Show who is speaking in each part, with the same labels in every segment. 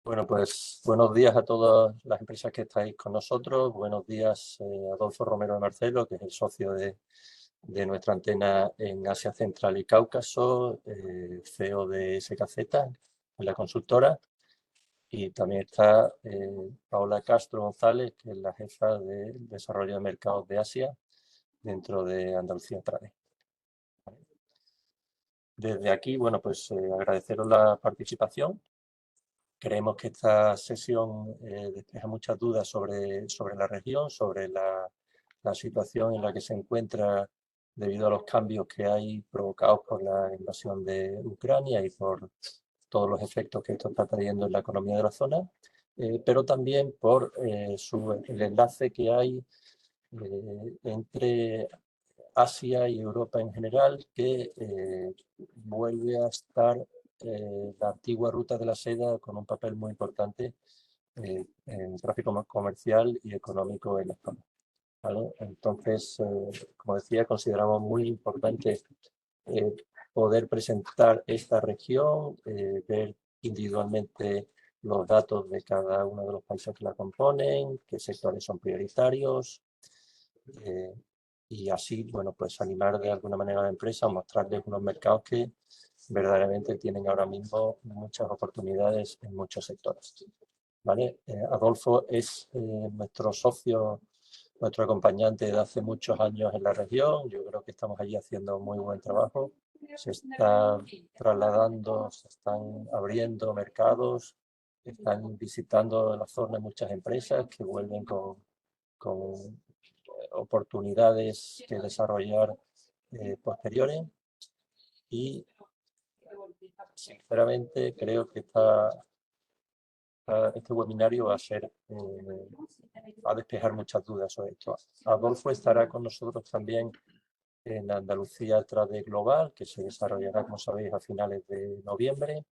Speaker 1: Bueno, pues buenos días a todas las empresas que estáis con nosotros. Buenos días, Adolfo Romero de Marcelo, que es el socio de nuestra antena en Asia Central y Cáucaso, CEO de SKZ, en la consultora. Y también está Paola Castro González, que es la jefa de Desarrollo de Mercados de Asia dentro de Andalucía Trade. Desde aquí, bueno, pues agradeceros la participación. Creemos que esta sesión despeja muchas dudas sobre la región, sobre la situación en la que se encuentra debido a los cambios que hay provocados por la invasión de Ucrania y por todos los efectos que esto está trayendo en la economía de la zona, pero también por el enlace que hay entre Asia y Europa en general, que vuelve a estar la antigua ruta de la seda con un papel muy importante en tráfico comercial y económico en la zona. ¿Vale? Entonces, como decía, consideramos muy importante eh, poder presentar esta región, ver individualmente los datos de cada uno de los países que la componen, qué sectores son prioritarios, eh, y así, bueno, pues animar de alguna manera a la empresa, mostrarles unos mercados que verdaderamente tienen ahora mismo muchas oportunidades en muchos sectores. ¿Vale? Adolfo es nuestro socio, nuestro acompañante de hace muchos años en la región. Yo creo que estamos allí haciendo muy buen trabajo. Se está trasladando, se están abriendo mercados, están visitando la zona muchas empresas que vuelven con oportunidades que desarrollar posteriores, y sinceramente creo que este webinario va a despejar muchas dudas sobre esto. Adolfo estará con nosotros también en Andalucía Trade Global, que se desarrollará, como sabéis, a finales de noviembre,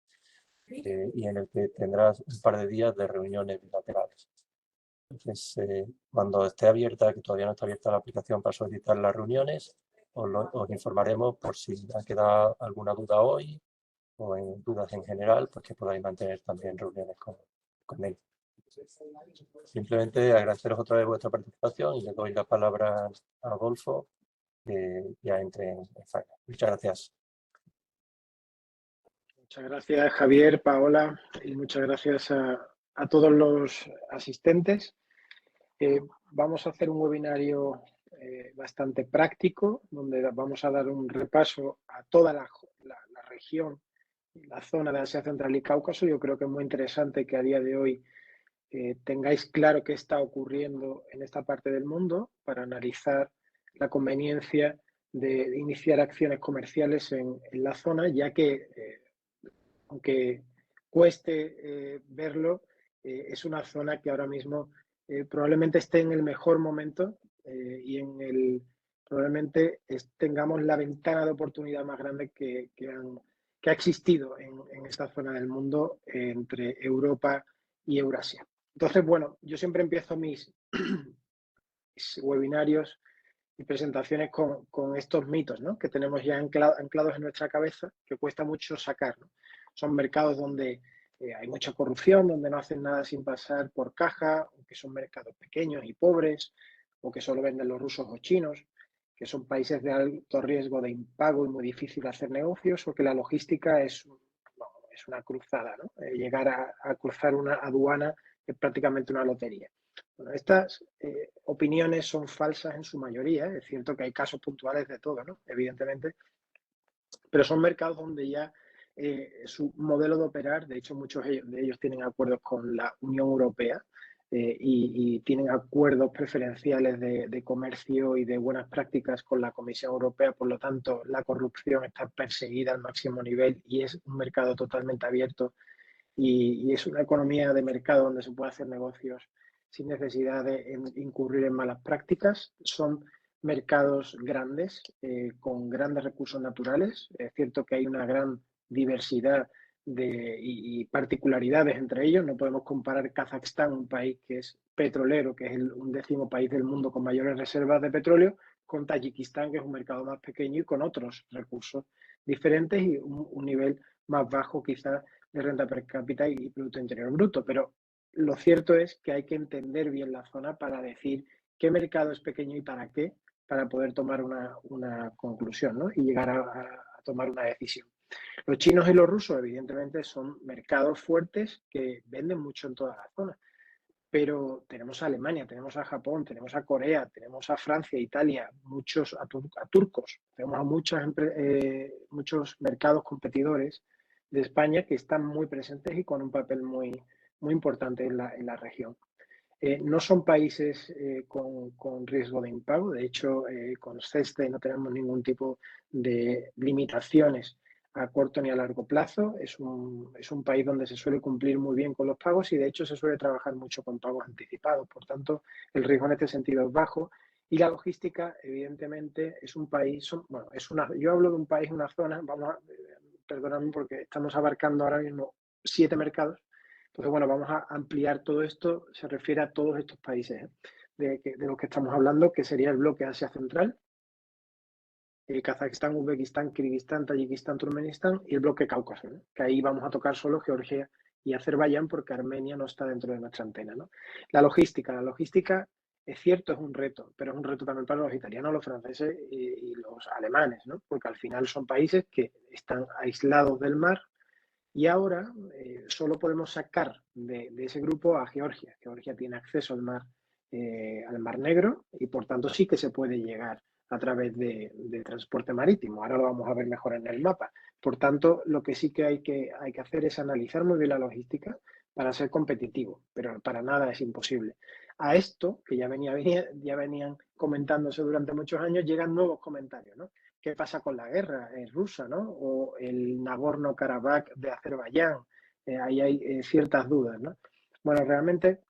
Speaker 1: y en el que tendrás un par de días de reuniones bilaterales. Entonces, cuando esté abierta, que todavía no está abierta la aplicación para solicitar las reuniones, os informaremos por si ha quedado alguna duda hoy o en dudas en general, pues que podáis mantener también reuniones con él. Simplemente agradeceros otra vez vuestra participación y le doy la palabra a Adolfo, que ya entre en faena. Muchas gracias.
Speaker 2: Muchas gracias, Javier, Paola, y muchas gracias a todos los asistentes. Vamos a hacer un webinario bastante práctico, donde vamos a dar un repaso a toda la región, la zona de Asia Central y Cáucaso. Yo creo que es muy interesante que a día de hoy tengáis claro qué está ocurriendo en esta parte del mundo para analizar la conveniencia de iniciar acciones comerciales en la zona, ya que aunque cueste verlo, es una zona que ahora mismo probablemente esté en el mejor momento y probablemente tengamos la ventana de oportunidad más grande que ha existido en esta zona del mundo entre Europa y Eurasia. Entonces, bueno, yo siempre empiezo mis webinarios y presentaciones con estos mitos, ¿no?, que tenemos ya anclados en nuestra cabeza, que cuesta mucho sacar, ¿no? Son mercados donde hay mucha corrupción, donde no hacen nada sin pasar por caja, o que son mercados pequeños y pobres, o que solo venden los rusos o chinos, que son países de alto riesgo de impago y muy difícil hacer negocios, o que la logística es una cruzada, ¿no? Llegar a cruzar una aduana es prácticamente una lotería. Bueno, estas opiniones son falsas en su mayoría. Es cierto que hay casos puntuales de todo, ¿no?, evidentemente, pero son mercados donde ya su modelo de operar, de hecho muchos de ellos tienen acuerdos con la Unión Europea y tienen acuerdos preferenciales de comercio y de buenas prácticas con la Comisión Europea. Por lo tanto, la corrupción está perseguida al máximo nivel y es un mercado totalmente abierto y es una economía de mercado donde se puede hacer negocios sin necesidad de incurrir en malas prácticas. Son mercados grandes, con grandes recursos naturales. Es cierto que hay una gran diversidad y particularidades entre ellos. No podemos comparar Kazajstán, un país que es petrolero, que es el 11º país del mundo con mayores reservas de petróleo, con Tayikistán, que es un mercado más pequeño y con otros recursos diferentes y un nivel más bajo quizás de renta per cápita y Producto Interior Bruto. Pero lo cierto es que hay que entender bien la zona para decir qué mercado es pequeño y para qué, para poder tomar una conclusión, ¿no? Y llegar a tomar una decisión. Los chinos y los rusos, evidentemente, son mercados fuertes que venden mucho en toda la zona. Pero tenemos a Alemania, tenemos a Japón, tenemos a Corea, tenemos a Francia, Italia, muchos a turcos, tenemos a muchos mercados competidores de España que están muy presentes y con un papel muy, muy importante en la región. No son países con riesgo de impago, de hecho, con CESTE no tenemos ningún tipo de limitaciones a corto ni a largo plazo. Es un país donde se suele cumplir muy bien con los pagos y de hecho se suele trabajar mucho con pagos anticipados. Por tanto, el riesgo en este sentido es bajo. Y la logística, evidentemente, es un país, bueno, yo hablo de un país, una zona, perdóname porque estamos abarcando ahora mismo 7 mercados. Entonces, bueno, vamos a ampliar todo esto, se refiere a todos estos países de los que estamos hablando, que sería el bloque Asia Central, Kazajistán, Uzbekistán, Kirguistán, Tayikistán, Turkmenistán y el bloque Cáucaso, ¿no? Que ahí vamos a tocar solo Georgia y Azerbaiyán porque Armenia no está dentro de nuestra antena, ¿no? La logística es cierto, es un reto, pero es un reto también para los italianos, los franceses y los alemanes, ¿no? Porque al final son países que están aislados del mar y ahora solo podemos sacar de ese grupo a Georgia. Georgia tiene acceso al mar Negro y por tanto sí que se puede llegar a través de transporte marítimo. Ahora lo vamos a ver mejor en el mapa. Por tanto, lo que sí que hay que hacer es analizar muy bien la logística para ser competitivo, pero para nada es imposible. A esto, que ya venían comentándose durante muchos años, llegan nuevos comentarios, ¿no? ¿Qué pasa con la guerra rusa, ¿no? O el Nagorno-Karabaj de Azerbaiyán. Ahí hay ciertas dudas, ¿no? Bueno, realmente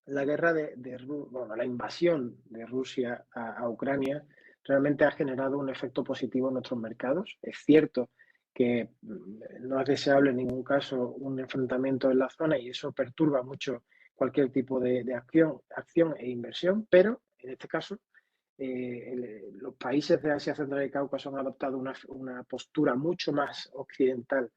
Speaker 2: la guerra la invasión de Rusia a Ucrania realmente ha generado un efecto positivo en nuestros mercados. Es cierto que no es deseable en ningún caso un enfrentamiento en la zona y eso perturba mucho cualquier tipo de acción e inversión, pero en este caso los países de Asia Central y Cáucaso han adoptado una postura mucho más occidental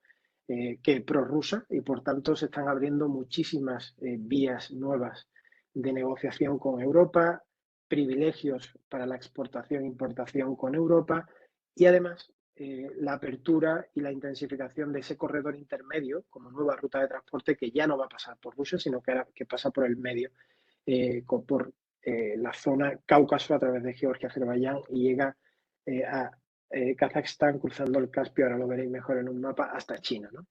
Speaker 2: que prorrusa y por tanto se están abriendo muchísimas vías nuevas de negociación con Europa, privilegios para la exportación e importación con Europa y además la apertura y la intensificación de ese corredor intermedio como nueva ruta de transporte que ya no va a pasar por Rusia, sino que pasa por el medio, por la zona Cáucaso a través de Georgia, Azerbaiyán y llega a Kazajstán cruzando el Caspio, ahora lo veréis mejor en un mapa, hasta China, ¿no?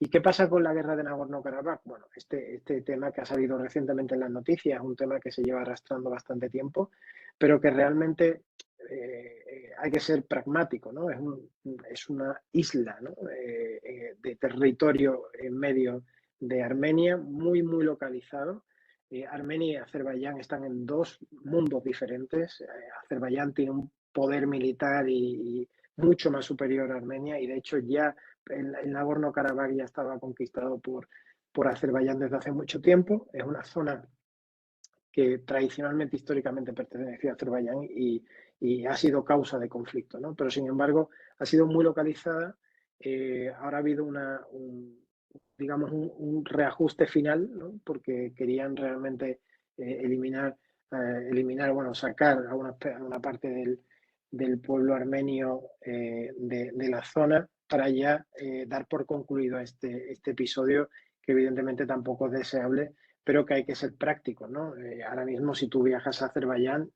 Speaker 2: ¿Y qué pasa con la guerra de Nagorno-Karabaj? Bueno, este tema que ha salido recientemente en las noticias es un tema que se lleva arrastrando bastante tiempo, pero que realmente hay que ser pragmático, ¿no? Es una isla, ¿no? De territorio en medio de Armenia, muy, muy localizado. Armenia y Azerbaiyán están en dos mundos diferentes. Azerbaiyán tiene un poder militar y mucho más superior a Armenia y de hecho ya el Nagorno-Karabaj ya estaba conquistado por Azerbaiyán desde hace mucho tiempo. Es una zona que tradicionalmente, históricamente pertenecía a Azerbaiyán y ha sido causa de conflicto, ¿no? Pero sin embargo ha sido muy localizada. Ahora ha habido digamos, un reajuste final, ¿no? Porque querían realmente eliminar, bueno, sacar a una parte del pueblo armenio de la zona para ya dar por concluido este episodio que evidentemente tampoco es deseable, pero que hay que ser práctico, ¿no? Ahora mismo si tú viajas a Azerbaiyán,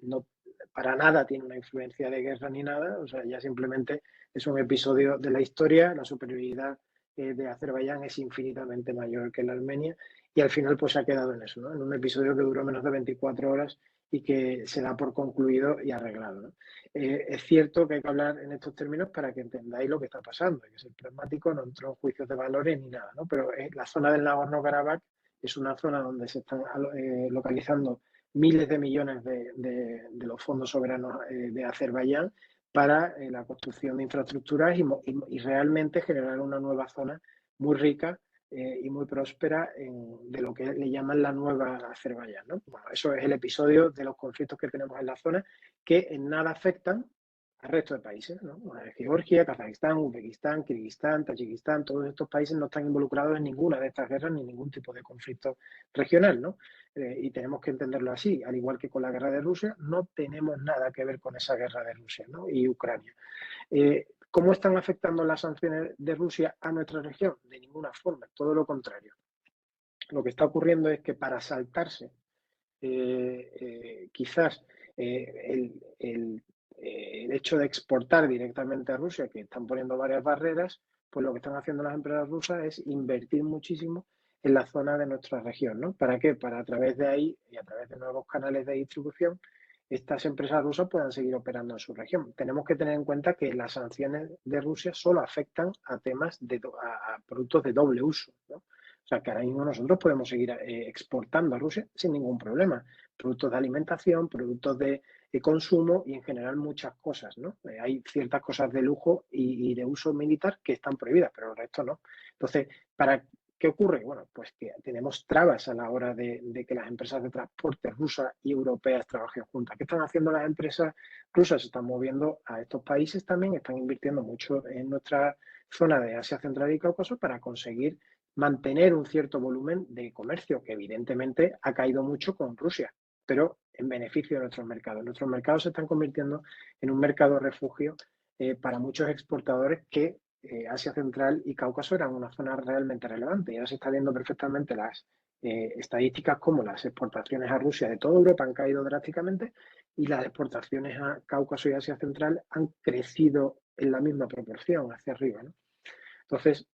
Speaker 2: no, para nada tiene una influencia de guerra ni nada, o sea, ya simplemente es un episodio de la historia, la superioridad de Azerbaiyán es infinitamente mayor que la Armenia y al final pues se ha quedado en eso, ¿no? En un episodio que duró menos de 24 horas y que se da por concluido y arreglado, ¿no? Es cierto que hay que hablar en estos términos para que entendáis lo que está pasando, hay que ser pragmático, no entro en juicios de valores ni nada, ¿no? Pero la zona del Nagorno-Karabaj es una zona donde se están localizando miles de millones de los fondos soberanos de Azerbaiyán para la construcción de infraestructuras y realmente generar una nueva zona muy rica y muy próspera de lo que le llaman la nueva Azerbaiyán, ¿no? Bueno, eso es el episodio de los conflictos que tenemos en la zona que en nada afectan al resto de países, ¿no? Georgia, Kazajistán, Uzbekistán, Kirguistán, Tayikistán, todos estos países no están involucrados en ninguna de estas guerras ni ningún tipo de conflicto regional, ¿no? Y tenemos que entenderlo así, al igual que con la guerra de Rusia, no tenemos nada que ver con esa guerra de Rusia, ¿no? Y Ucrania. ¿Cómo están afectando las sanciones de Rusia a nuestra región? De ninguna forma, todo lo contrario. Lo que está ocurriendo es que para saltarse quizás el hecho de exportar directamente a Rusia, que están poniendo varias barreras, pues lo que están haciendo las empresas rusas es invertir muchísimo en la zona de nuestra región, ¿no? ¿Para qué? Para a través de ahí y a través de nuevos canales de distribución, estas empresas rusas puedan seguir operando en su región. Tenemos que tener en cuenta que las sanciones de Rusia solo afectan a temas a productos de doble uso, ¿no? O sea, que ahora mismo nosotros podemos seguir exportando a Rusia sin ningún problema. Productos de alimentación, productos de consumo y en general muchas cosas, ¿no? Hay ciertas cosas de lujo y de uso militar que están prohibidas, pero el resto no. Entonces, ¿qué ocurre? Bueno, pues que tenemos trabas a la hora de que las empresas de transporte rusas y europeas trabajen juntas. ¿Qué están haciendo las empresas rusas? Se están moviendo a estos países también, están invirtiendo mucho en nuestra zona de Asia Central y Cáucaso para conseguir mantener un cierto volumen de comercio que evidentemente ha caído mucho con Rusia, pero en beneficio de nuestros mercados. Nuestros mercados se están convirtiendo en un mercado refugio para muchos exportadores que Asia Central y Cáucaso eran una zona realmente relevante. Y ahora se está viendo perfectamente las estadísticas como las exportaciones a Rusia de toda Europa han caído drásticamente y las exportaciones a Cáucaso y Asia Central han crecido en la misma proporción hacia arriba, ¿no? Entonces,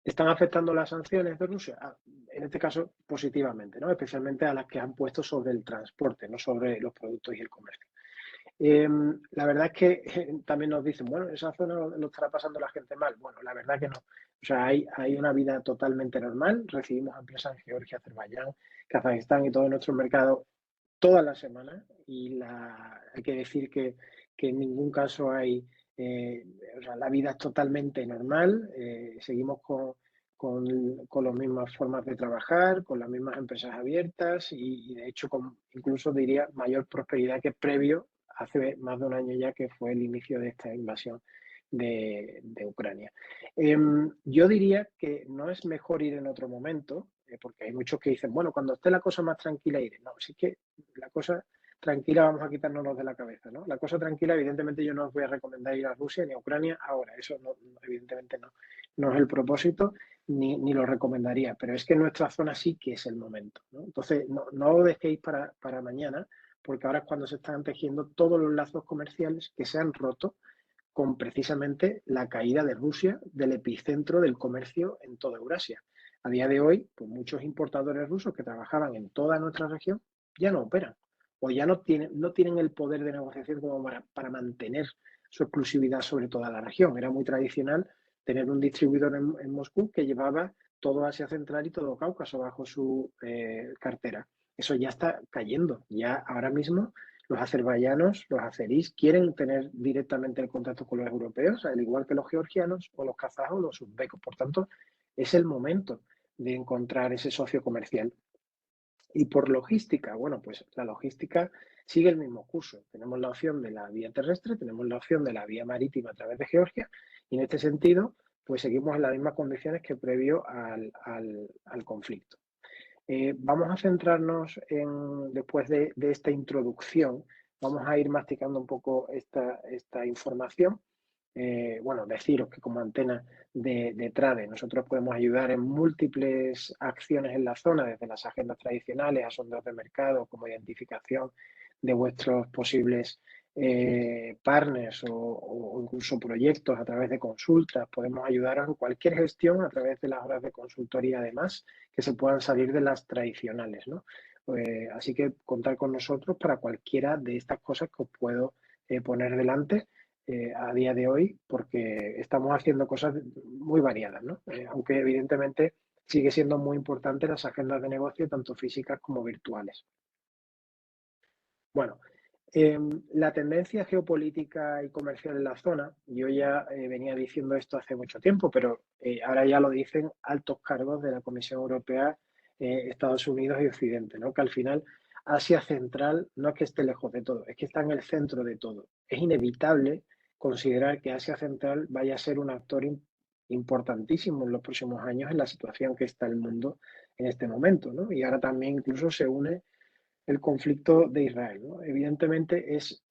Speaker 2: ¿están afectando las sanciones de Rusia? En este caso, positivamente, ¿no? Especialmente a las que han puesto sobre el transporte, no sobre los productos y el comercio. La verdad es que también nos dicen, bueno, esa zona lo estará pasando la gente mal. Bueno, la verdad que no. O sea, hay una vida totalmente normal. Recibimos empresas en Georgia, Azerbaiyán, Kazajistán y todos nuestros mercados todas las semanas. Y hay que decir que en ningún caso hay, o sea, la vida es totalmente normal. Seguimos con las mismas formas de trabajar, con las mismas empresas abiertas y de hecho con incluso diría mayor prosperidad que previo hace más de un año ya que fue el inicio de esta invasión de Ucrania. Yo diría que no es mejor ir en otro momento, porque hay muchos que dicen, bueno, cuando esté la cosa más tranquila iré. No, sí que la cosa tranquila vamos a quitárnoslos de la cabeza, ¿no? La cosa tranquila, evidentemente yo no os voy a recomendar ir a Rusia ni a Ucrania ahora, eso no, evidentemente no es el propósito, ni lo recomendaría, pero es que en nuestra zona sí que es el momento, ¿no? Entonces, no lo dejéis para mañana, porque ahora es cuando se están tejiendo todos los lazos comerciales que se han roto con precisamente la caída de Rusia del epicentro del comercio en toda Eurasia. A día de hoy, pues muchos importadores rusos que trabajaban en toda nuestra región ya no operan o ya no tienen el poder de negociación como para mantener su exclusividad sobre toda la región. Era muy tradicional tener un distribuidor en Moscú que llevaba todo Asia Central y todo Cáucaso bajo su cartera. Eso ya está cayendo. Ya ahora mismo los azerbaiyanos, los azeríes, quieren tener directamente el contacto con los europeos, al igual que los georgianos o los kazajos o los uzbecos. Por tanto, es el momento de encontrar ese socio comercial. Y por logística, bueno, pues la logística sigue el mismo curso. Tenemos la opción de la vía terrestre, tenemos la opción de la vía marítima a través de Georgia y en este sentido, pues seguimos en las mismas condiciones que previo al conflicto. Vamos a centrarnos después de esta introducción, vamos a ir masticando un poco esta información. Bueno, deciros que como antena de Trade nosotros podemos ayudar en múltiples acciones en la zona, desde las agendas tradicionales a sondeos de mercado, como identificación de vuestros posibles partners o incluso proyectos a través de consultas. Podemos ayudaros en cualquier gestión a través de las horas de consultoría, además, que se puedan salir de las tradicionales, ¿no? Así que contar con nosotros para cualquiera de estas cosas que os puedo poner delante a día de hoy, porque estamos haciendo cosas muy variadas, ¿no? Aunque evidentemente sigue siendo muy importante las agendas de negocio, tanto físicas como virtuales. Bueno, la tendencia geopolítica y comercial en la zona, yo ya venía diciendo esto hace mucho tiempo, pero ahora ya lo dicen altos cargos de la Comisión Europea, Estados Unidos y Occidente, ¿no? Que al final Asia Central no es que esté lejos de todo, es que está en el centro de todo. Es inevitable considerar que Asia Central vaya a ser un actor importantísimo en los próximos años en la situación que está el mundo en este momento, ¿no? Y ahora también incluso se une el conflicto de Israel, ¿no? Evidentemente es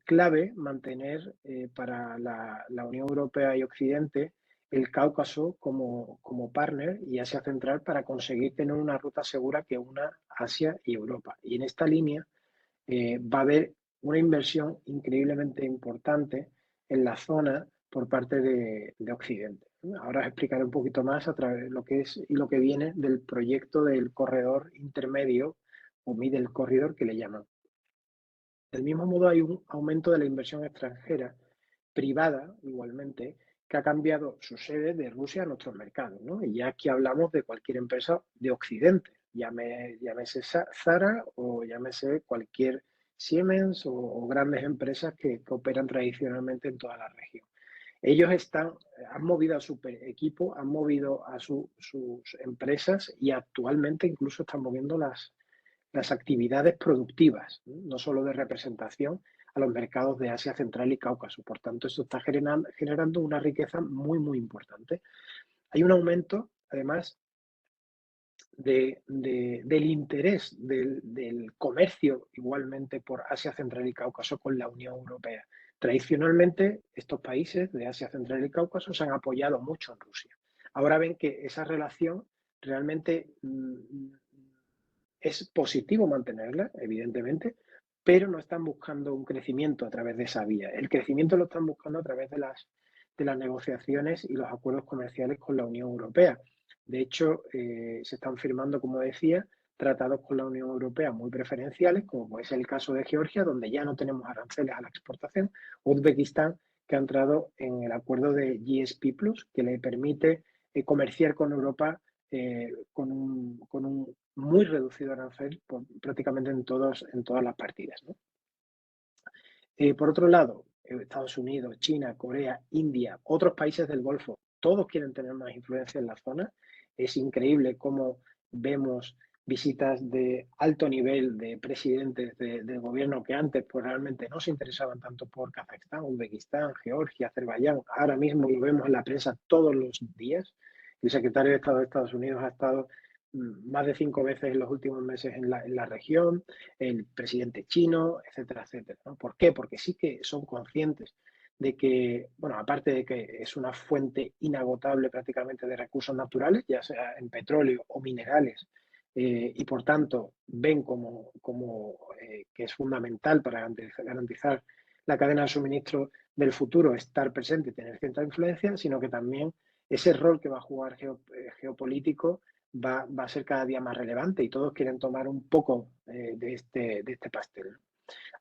Speaker 2: clave mantener para la Unión Europea y Occidente el Cáucaso como partner y Asia Central para conseguir tener una ruta segura que una Asia y Europa. Y en esta línea va a haber una inversión increíblemente importante en la zona por parte de Occidente. Ahora os explicaré un poquito más a través de lo que es y lo que viene del proyecto del corredor intermedio o middle corridor que le llaman. Del mismo modo hay un aumento de la inversión extranjera privada igualmente que ha cambiado su sede de Rusia a nuestros mercados, ¿no? Y ya aquí hablamos de cualquier empresa de Occidente, llámese Zara o llámese cualquier Siemens o grandes empresas que operan tradicionalmente en toda la región. Ellos han movido a su equipo, han movido a sus empresas y actualmente incluso están moviendo las actividades productivas, no solo de representación, a los mercados de Asia Central y Cáucaso. Por tanto, esto está generando una riqueza muy, muy importante. Hay un aumento, además, del interés del comercio igualmente por Asia Central y Cáucaso con la Unión Europea. Tradicionalmente, estos países de Asia Central y Cáucaso se han apoyado mucho en Rusia. Ahora ven que esa relación realmente es positivo mantenerla, evidentemente, pero no están buscando un crecimiento a través de esa vía. El crecimiento lo están buscando a través de las negociaciones y los acuerdos comerciales con la Unión Europea. De hecho, se están firmando, como decía, tratados con la Unión Europea muy preferenciales, como es el caso de Georgia, donde ya no tenemos aranceles a la exportación, Uzbekistán, que ha entrado en el acuerdo de GSP+, que le permite comerciar con Europa con un muy reducido arancel prácticamente en todas las partidas, ¿no? Por otro lado, Estados Unidos, China, Corea, India, otros países del Golfo, todos quieren tener más influencia en la zona. Es increíble cómo vemos visitas de alto nivel de presidentes del gobierno que antes pues realmente no se interesaban tanto por Kazajstán, Uzbekistán, Georgia, Azerbaiyán. Ahora mismo lo vemos en la prensa todos los días. El secretario de Estado de Estados Unidos ha estado más de 5 veces en los últimos meses en la región, el presidente chino, etcétera, etcétera, ¿no? ¿Por qué? Porque sí que son conscientes de que, bueno, aparte de que es una fuente inagotable prácticamente de recursos naturales, ya sea en petróleo o minerales, y por tanto ven como que es fundamental para garantizar la cadena de suministro del futuro estar presente y tener cierta influencia, sino que también ese rol que va a jugar geopolítico va a ser cada día más relevante y todos quieren tomar un poco de este pastel.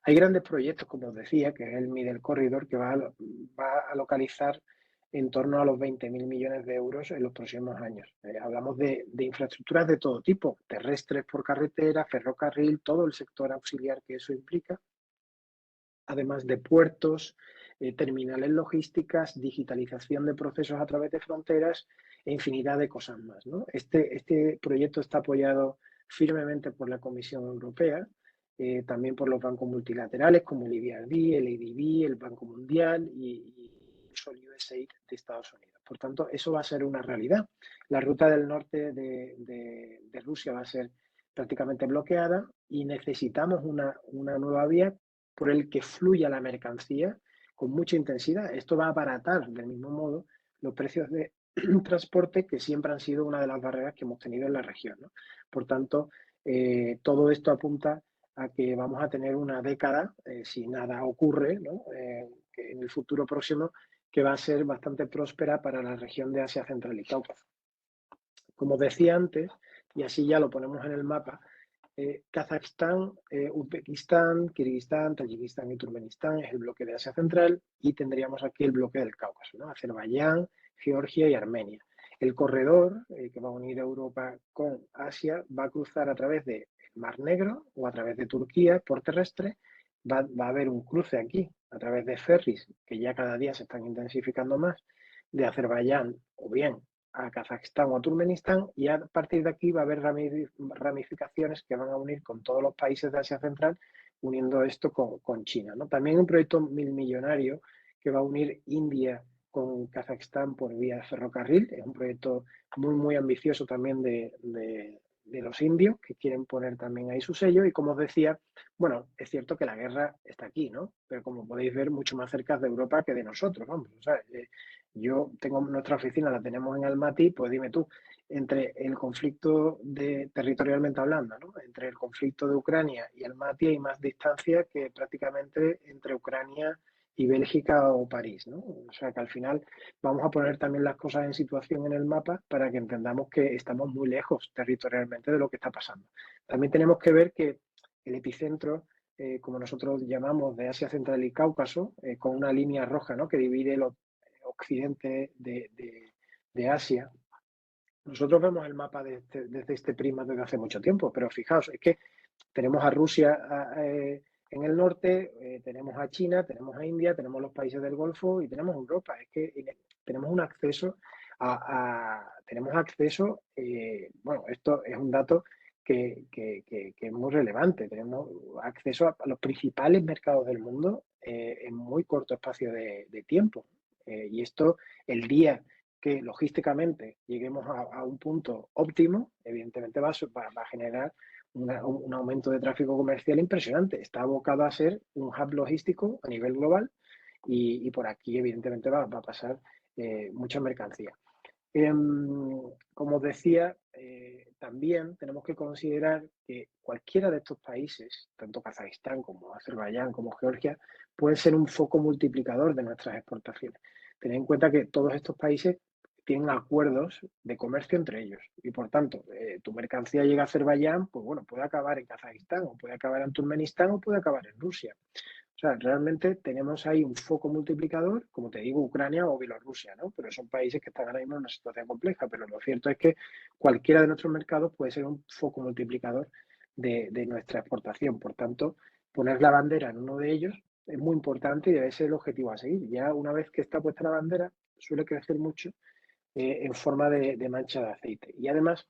Speaker 2: Hay grandes proyectos, como os decía, que es el Middle Corridor, que va a localizar en torno a los 20.000 millones de euros en los próximos años. Hablamos de infraestructuras de todo tipo, terrestres por carretera, ferrocarril, todo el sector auxiliar que eso implica, además de puertos, terminales logísticas, digitalización de procesos a través de fronteras e infinidad de cosas más, ¿no? Este proyecto está apoyado firmemente por la Comisión Europea, también por los bancos multilaterales como el EBRD, el ADB, el Banco Mundial y el USAID de Estados Unidos. Por tanto, eso va a ser una realidad. La ruta del norte de Rusia va a ser prácticamente bloqueada y necesitamos una nueva vía por el que fluya la mercancía con mucha intensidad. Esto va a abaratar del mismo modo los precios de transporte, que siempre han sido una de las barreras que hemos tenido en la región, ¿no? Por tanto, todo esto apunta a que vamos a tener una década, si nada ocurre, ¿no? Que en el futuro próximo, que va a ser bastante próspera para la región de Asia Central y Cáucaso. Como decía antes, y así ya lo ponemos en el mapa, Kazajstán, Uzbekistán, Kirguistán, Tayikistán y Turkmenistán es el bloque de Asia Central y tendríamos aquí el bloque del Cáucaso, ¿no? Azerbaiyán, Georgia y Armenia. El corredor que va a unir Europa con Asia va a cruzar a través del Mar Negro o a través de Turquía por terrestre. Va a haber un cruce aquí a través de ferries que ya cada día se están intensificando más, de Azerbaiyán o bien a Kazajistán o a Turkmenistán, y a partir de aquí va a haber ramificaciones que van a unir con todos los países de Asia Central, uniendo esto con China, ¿no? También un proyecto millonario que va a unir India con Kazajistán por vía ferrocarril. Es un proyecto muy ambicioso también de los indios, que quieren poner también ahí su sello. Y como os decía, bueno, es cierto que la guerra está aquí, ¿no? Pero como podéis ver, mucho más cerca de Europa que de nosotros, vamos. O sea, yo tengo nuestra oficina, la tenemos en Almaty, pues dime tú, entre el conflicto territorialmente hablando, ¿no? Entre el conflicto de Ucrania y Almaty hay más distancia que prácticamente entre Ucrania y Bélgica o París, ¿no? O sea que al final vamos a poner también las cosas en situación en el mapa para que entendamos que estamos muy lejos territorialmente de lo que está pasando. También tenemos que ver que el epicentro, como nosotros llamamos, de Asia Central y Cáucaso, con una línea roja, ¿no?, que divide el occidente de Asia. Nosotros vemos el mapa desde este prisma desde hace mucho tiempo, pero fijaos, es que tenemos a Rusia en el norte, tenemos a China, tenemos a India, tenemos los países del Golfo y tenemos Europa. Es que tenemos un acceso bueno, esto es un dato que es muy relevante. Tenemos acceso a los principales mercados del mundo en muy corto espacio de tiempo. Y esto, el día que logísticamente lleguemos a un punto óptimo, evidentemente va a generar un aumento de tráfico comercial impresionante. Está abocado a ser un hub logístico a nivel global y por aquí evidentemente va a pasar mucha mercancía. Como os decía, también tenemos que considerar que cualquiera de estos países, tanto Kazajistán como Azerbaiyán como Georgia, pueden ser un foco multiplicador de nuestras exportaciones. Tened en cuenta que todos estos países tienen acuerdos de comercio entre ellos y, por tanto, tu mercancía llega a Azerbaiyán, pues bueno, puede acabar en Kazajistán o puede acabar en Turkmenistán o puede acabar en Rusia. O sea, realmente tenemos ahí un foco multiplicador, como te digo, Ucrania o Bielorrusia, ¿no? Pero son países que están ahora mismo en una situación compleja, pero lo cierto es que cualquiera de nuestros mercados puede ser un foco multiplicador de nuestra exportación. Por tanto, poner la bandera en uno de ellos es muy importante y debe ser el objetivo a seguir. Ya una vez que está puesta la bandera, suele crecer mucho en forma de mancha de aceite. Y además,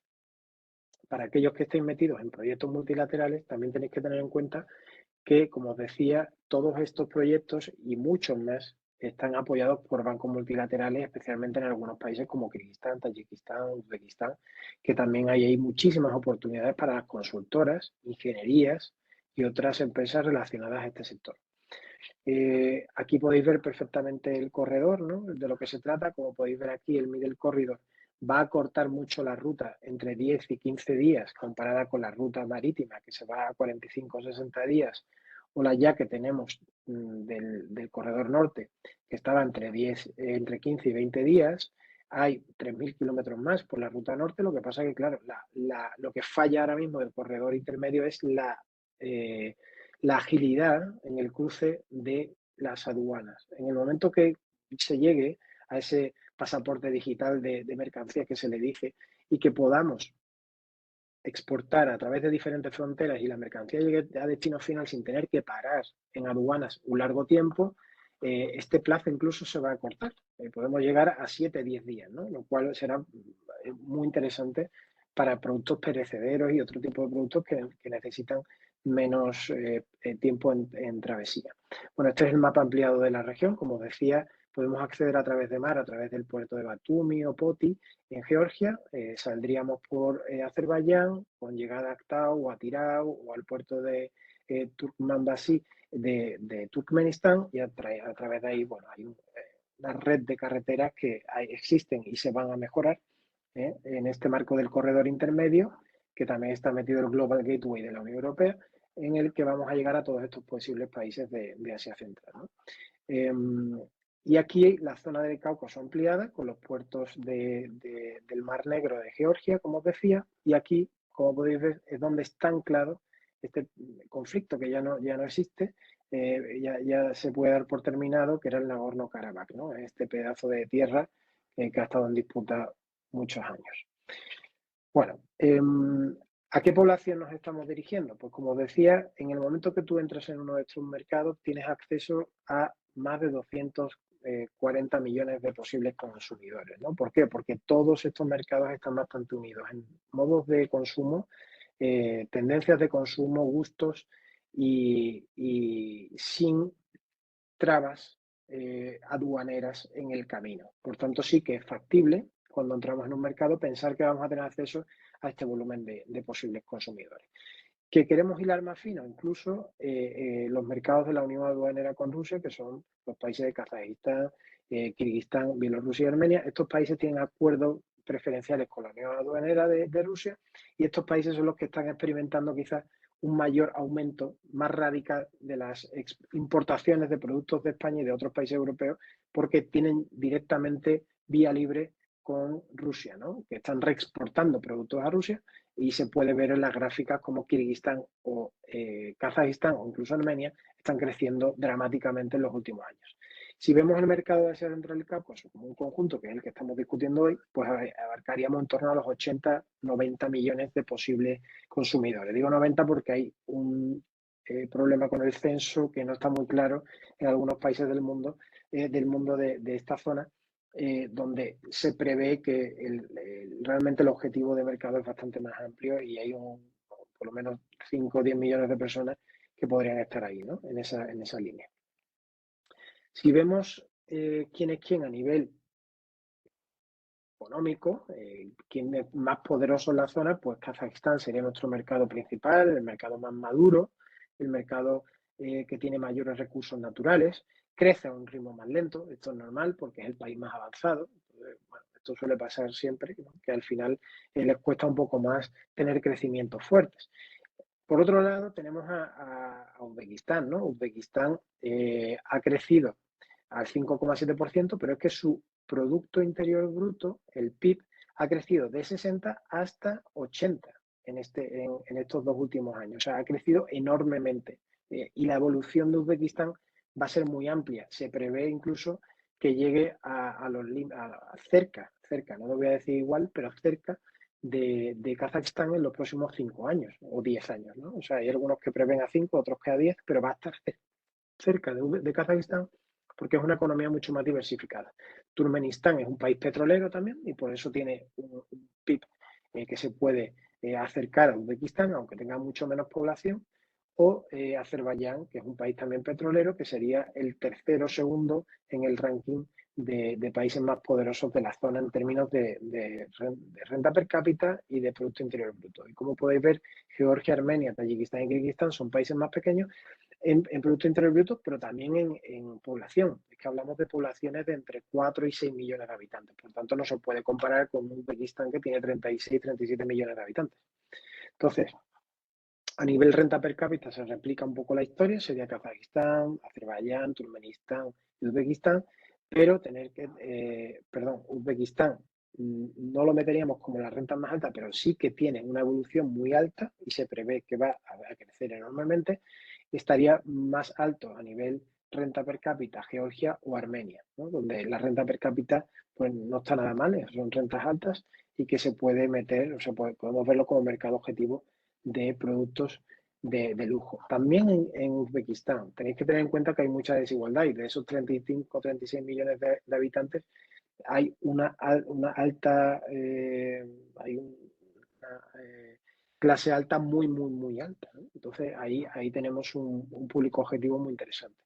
Speaker 2: para aquellos que estén metidos en proyectos multilaterales, también tenéis que tener en cuenta que, como os decía, todos estos proyectos y muchos más están apoyados por bancos multilaterales, especialmente en algunos países como Kirguistán, Tayikistán, Uzbekistán, que también hay muchísimas oportunidades para las consultoras, ingenierías y otras empresas relacionadas a este sector. Aquí podéis ver perfectamente el corredor, ¿no?, de lo que se trata. Como podéis ver aquí, el Middle Corridor va a cortar mucho la ruta entre 10 y 15 días comparada con la ruta marítima, que se va a 45 o 60 días, o la ya que tenemos del corredor norte, que estaba entre 15 y 20 días. Hay 3.000 kilómetros más por la ruta norte. Lo que pasa es que, claro, lo que falla ahora mismo del corredor intermedio es la agilidad en el cruce de las aduanas. En el momento que se llegue a ese pasaporte digital de mercancía que se le dice y que podamos exportar a través de diferentes fronteras y la mercancía llegue a destino final sin tener que parar en aduanas un largo tiempo, este plazo incluso se va a cortar. Podemos llegar a 7-10 días, ¿no?, lo cual será muy interesante para productos perecederos y otro tipo de productos que necesitan menos tiempo en travesía. Bueno, este es el mapa ampliado de la región. Como os decía, podemos acceder a través de mar, a través del puerto de Batumi o Poti en Georgia. Saldríamos por Azerbaiyán con llegada a Aktau o a Tirau o al puerto de Turkmenbasi de Turkmenistán, y a través de ahí, bueno, hay una red de carreteras que existen y se van a mejorar en este marco del corredor intermedio, que también está metido el Global Gateway de la Unión Europea, en el que vamos a llegar a todos estos posibles países de Asia Central, ¿no? Y aquí la zona del Cáucaso ampliada con los puertos del Mar Negro de Georgia, como os decía, y aquí, como podéis ver, es donde está anclado este conflicto que ya no existe. Ya se puede dar por terminado, que era el Nagorno-Karabaj, ¿no?, este pedazo de tierra que ha estado en disputa muchos años. Bueno, ¿a qué población nos estamos dirigiendo? Pues como decía, en el momento que tú entras en uno de estos mercados tienes acceso a más de 200 40 millones de posibles consumidores, ¿no? ¿Por qué? Porque todos estos mercados están bastante unidos en modos de consumo, tendencias de consumo, gustos y sin trabas aduaneras en el camino. Por tanto, sí que es factible cuando entramos en un mercado pensar que vamos a tener acceso a este volumen de posibles consumidores. ¿Que queremos hilar más fino? Incluso los mercados de la Unión Aduanera con Rusia, que son los países de Kazajistán, Kirguistán, Bielorrusia y Armenia. Estos países tienen acuerdos preferenciales con la Unión Aduanera de Rusia y estos países son los que están experimentando quizás un mayor aumento más radical de las importaciones de productos de España y de otros países europeos porque tienen directamente vía libre con Rusia, ¿no? Que están reexportando productos a Rusia y se puede ver en las gráficas como Kirguistán o Kazajistán o incluso Armenia están creciendo dramáticamente en los últimos años. Si vemos el mercado de Asia Central y Cáucaso como un conjunto, que es el que estamos discutiendo hoy, pues abarcaríamos en torno a los 80-90 millones de posibles consumidores. Digo 90 porque hay un problema con el censo que no está muy claro en algunos países del mundo de esta zona, donde se prevé que realmente el objetivo de mercado es bastante más amplio y hay por lo menos 5 o 10 millones de personas que podrían estar ahí, ¿no? en esa línea. Si vemos quién es quién a nivel económico, quién es más poderoso en la zona, pues Kazajistán sería nuestro mercado principal, el mercado más maduro, el mercado que tiene mayores recursos naturales, crece a un ritmo más lento, esto es normal porque es el país más avanzado. Bueno, esto suele pasar siempre, ¿no? Que al final les cuesta un poco más tener crecimientos fuertes. Por otro lado, tenemos a Uzbekistán, ¿no? Uzbekistán ha crecido al 5,7%, pero es que su Producto Interior Bruto, el PIB, ha crecido de 60 hasta 80 en estos 2 últimos años. O sea, ha crecido enormemente. Y la evolución de Uzbekistán va a ser muy amplia. Se prevé incluso que llegue a cerca, no lo voy a decir igual, pero cerca de Kazajistán en los próximos 5 años o 10 años, ¿no? O sea, hay algunos que prevén a 5, otros que a 10, pero va a estar cerca de Kazajistán porque es una economía mucho más diversificada. Turkmenistán es un país petrolero también y por eso tiene un PIB que se puede acercar a Uzbekistán, aunque tenga mucho menos población, o Azerbaiyán, que es un país también petrolero, que sería el tercero o segundo en el ranking de países más poderosos de la zona en términos de renta per cápita y de Producto Interior Bruto. Y como podéis ver, Georgia, Armenia, Tayikistán y Kirguistán son países más pequeños en Producto Interior Bruto, pero también en población. Es que hablamos de poblaciones de entre 4 y 6 millones de habitantes. Por tanto, no se puede comparar con un Uzbekistán que tiene 36, 37 millones de habitantes. Entonces, a nivel renta per cápita se replica un poco la historia, sería Kazajistán, Azerbaiyán, Turkmenistán y Uzbekistán, pero Uzbekistán no lo meteríamos como la renta más alta, pero sí que tiene una evolución muy alta y se prevé que va a crecer enormemente. Estaría más alto a nivel renta per cápita Georgia o Armenia, ¿no? Donde la renta per cápita pues no está nada mal, son rentas altas y que se puede meter, o sea, podemos verlo como mercado objetivo de productos de lujo. También en Uzbekistán tenéis que tener en cuenta que hay mucha desigualdad y de esos 35 o 36 millones de habitantes hay una alta, hay una clase alta muy alta, ¿no? Entonces ahí tenemos un público objetivo muy interesante.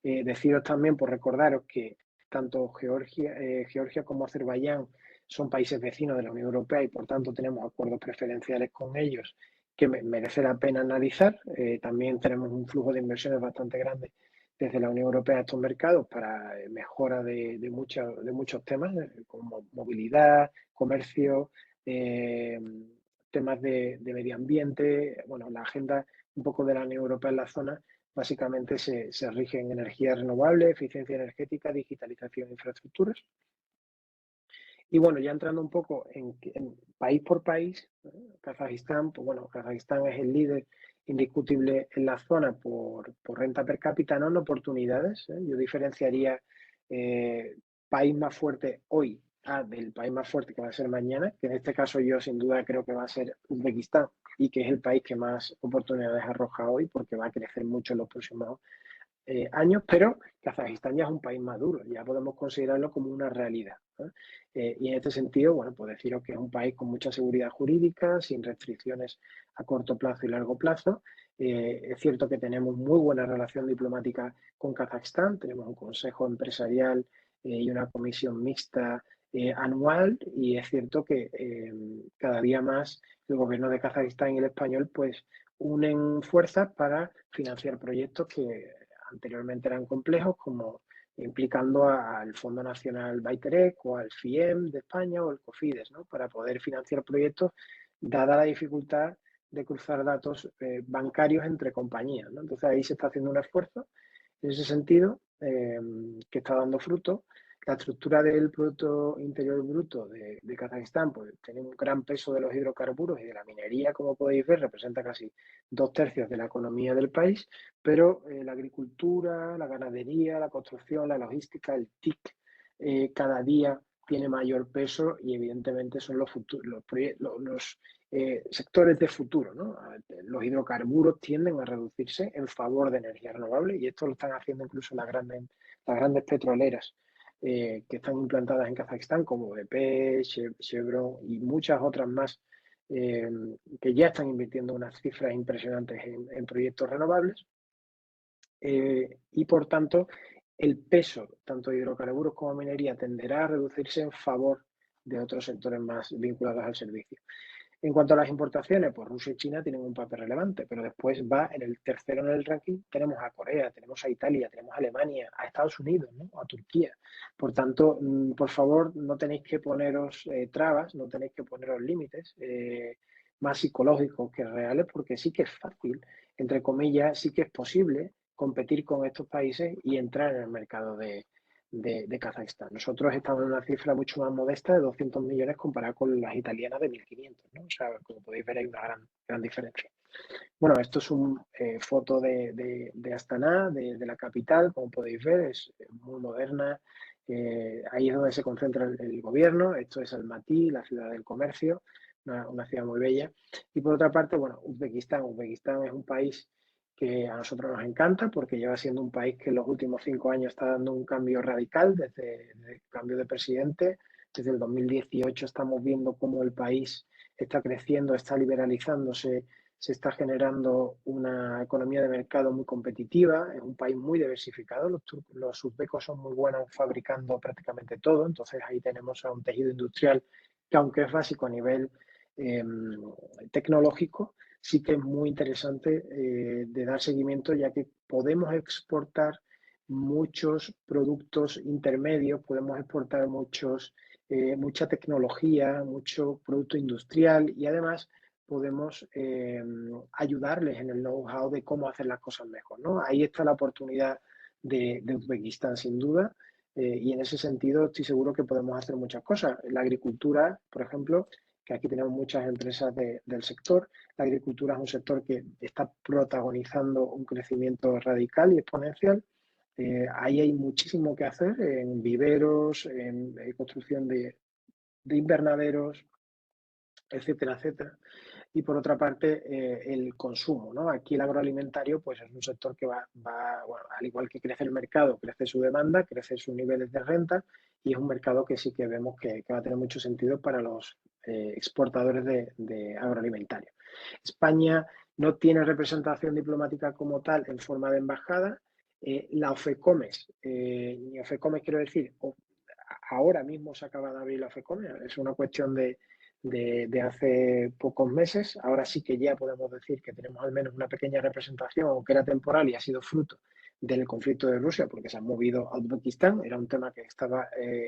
Speaker 2: Deciros también, por recordaros que tanto Georgia como Azerbaiyán son países vecinos de la Unión Europea y por tanto tenemos acuerdos preferenciales con ellos que merece la pena analizar. También tenemos un flujo de inversiones bastante grande desde la Unión Europea a estos mercados para mejora de muchos temas como movilidad, comercio, temas de medio ambiente. Bueno, la agenda un poco de la Unión Europea en la zona básicamente se rige en energías renovables, eficiencia energética, digitalización de infraestructuras. Y bueno, ya entrando un poco en país por país, Kazajistán, pues bueno, Kazajistán es el líder indiscutible en la zona por renta per cápita, no en oportunidades. Yo diferenciaría país más fuerte hoy del país más fuerte que va a ser mañana, que en este caso yo sin duda creo que va a ser Uzbekistán y que es el país que más oportunidades arroja hoy porque va a crecer mucho en los próximos años, pero Kazajistán ya es un país maduro, ya podemos considerarlo como una realidad, ¿no? Y en este sentido, bueno, pues deciros que es un país con mucha seguridad jurídica, sin restricciones a corto plazo y largo plazo. Es cierto que tenemos muy buena relación diplomática con Kazajistán, tenemos un consejo empresarial y una comisión mixta anual, y es cierto que cada día más el gobierno de Kazajistán y el español pues unen fuerzas para financiar proyectos que anteriormente eran complejos, como implicando al Fondo Nacional Baiterec o al FIEM de España o el COFIDES, ¿no? Para poder financiar proyectos, dada la dificultad de cruzar datos bancarios entre compañías, ¿no? Entonces ahí se está haciendo un esfuerzo en ese sentido que está dando fruto. La estructura del Producto Interior Bruto de Kazajistán pues, tiene un gran peso de los hidrocarburos y de la minería, como podéis ver, representa casi 2/3 de la economía del país, pero la agricultura, la ganadería, la construcción, la logística, el TIC, cada día tiene mayor peso y evidentemente son los sectores de futuro, ¿no? Los hidrocarburos tienden a reducirse en favor de energías renovables y esto lo están haciendo incluso las grandes petroleras que están implantadas en Kazajistán, como BP, Chevron y muchas otras más, que ya están invirtiendo unas cifras impresionantes en proyectos renovables. Y por tanto, el peso tanto de hidrocarburos como minería tenderá a reducirse en favor de otros sectores más vinculados al servicio. En cuanto a las importaciones, pues Rusia y China tienen un papel relevante, pero después va en el tercero en el ranking, tenemos a Corea, tenemos a Italia, tenemos a Alemania, a Estados Unidos, ¿no? A Turquía. Por tanto, por favor, no tenéis que poneros trabas, no tenéis que poneros límites más psicológicos que reales, porque sí que es fácil, entre comillas, sí que es posible competir con estos países y entrar en el mercado de Kazajistán. Nosotros estamos en una cifra mucho más modesta de 200 millones comparado con las italianas de 1.500, ¿no? O sea, como podéis ver hay una gran diferencia. Bueno, esto es una foto de Astana, de la capital, como podéis ver, es muy moderna. Ahí es donde se concentra el gobierno. Esto es Almatí, la ciudad del comercio, una ciudad muy bella. Y por otra parte, bueno, Uzbekistán. Uzbekistán es un país que a nosotros nos encanta porque lleva siendo un país que en los últimos 5 años está dando un cambio radical desde el cambio de presidente. Desde el 2018 estamos viendo cómo el país está creciendo, está liberalizándose, se está generando una economía de mercado muy competitiva, es un país muy diversificado, los uzbecos son muy buenos fabricando prácticamente todo, entonces ahí tenemos a un tejido industrial que aunque es básico a nivel tecnológico, sí que es muy interesante de dar seguimiento, ya que podemos exportar muchos productos intermedios, podemos exportar mucha tecnología, mucho producto industrial y además podemos ayudarles en el know-how de cómo hacer las cosas mejor, ¿no? Ahí está la oportunidad de Uzbekistán, sin duda, y en ese sentido estoy seguro que podemos hacer muchas cosas. La agricultura, por ejemplo, que aquí tenemos muchas empresas del sector. La agricultura es un sector que está protagonizando un crecimiento radical y exponencial. Ahí hay muchísimo que hacer en viveros, en construcción de invernaderos, etcétera, etcétera. Y por otra parte, el consumo, ¿no? Aquí el agroalimentario pues es un sector que bueno, al igual que crece el mercado, crece su demanda, crece sus niveles de renta y es un mercado que sí que vemos que va a tener mucho sentido para los exportadores de agroalimentario. España no tiene representación diplomática como tal en forma de embajada. La OFECOMES, y OFECOMES quiero decir, ahora mismo se acaba de abrir la OFECOMES, es una cuestión de hace pocos meses. Ahora sí que ya podemos decir que tenemos al menos una pequeña representación, aunque era temporal y ha sido fruto del conflicto de Rusia, porque se han movido a Uzbekistán. Era un tema que estaba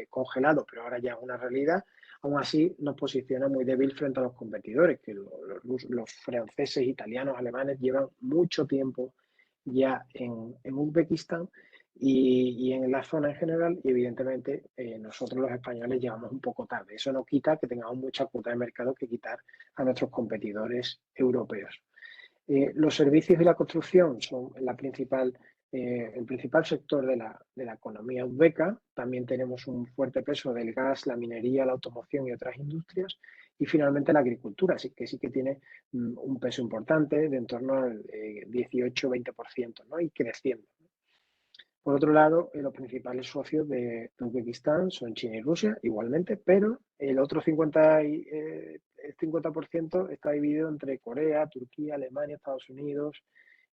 Speaker 2: congelado, pero ahora ya es una realidad. Aún así, nos posiciona muy débil frente a los competidores, que los franceses, italianos, alemanes llevan mucho tiempo ya en Uzbekistán y en la zona en general, y evidentemente nosotros los españoles llegamos un poco tarde. Eso no quita que tengamos mucha cuota de mercado que quitar a nuestros competidores europeos. Los servicios y la construcción son el principal sector de la economía uzbeca. También tenemos un fuerte peso del gas, la minería, la automoción y otras industrias. Y finalmente la agricultura, sí que tiene un peso importante de en torno al 18-20%, ¿no? Y creciendo. Por otro lado, los principales socios de Uzbekistán son China y Rusia, igualmente, pero el otro 50% está dividido entre Corea, Turquía, Alemania, Estados Unidos,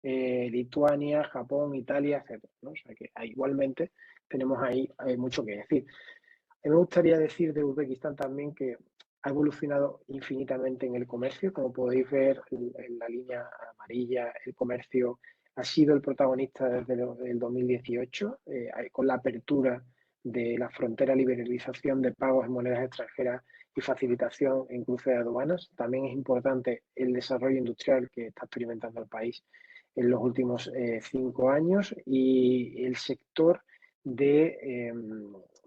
Speaker 2: Lituania, Japón, Italia, etcétera, ¿no? O sea que igualmente tenemos ahí hay mucho que decir. A mí me gustaría decir de Uzbekistán también que ha evolucionado infinitamente en el comercio. Como podéis ver en la línea amarilla, el comercio ha sido el protagonista desde el 2018, con la apertura de la frontera, liberalización de pagos en monedas extranjeras y facilitación en cruce de aduanas. También es importante el desarrollo industrial que está experimentando el país en los últimos 5 años y el sector de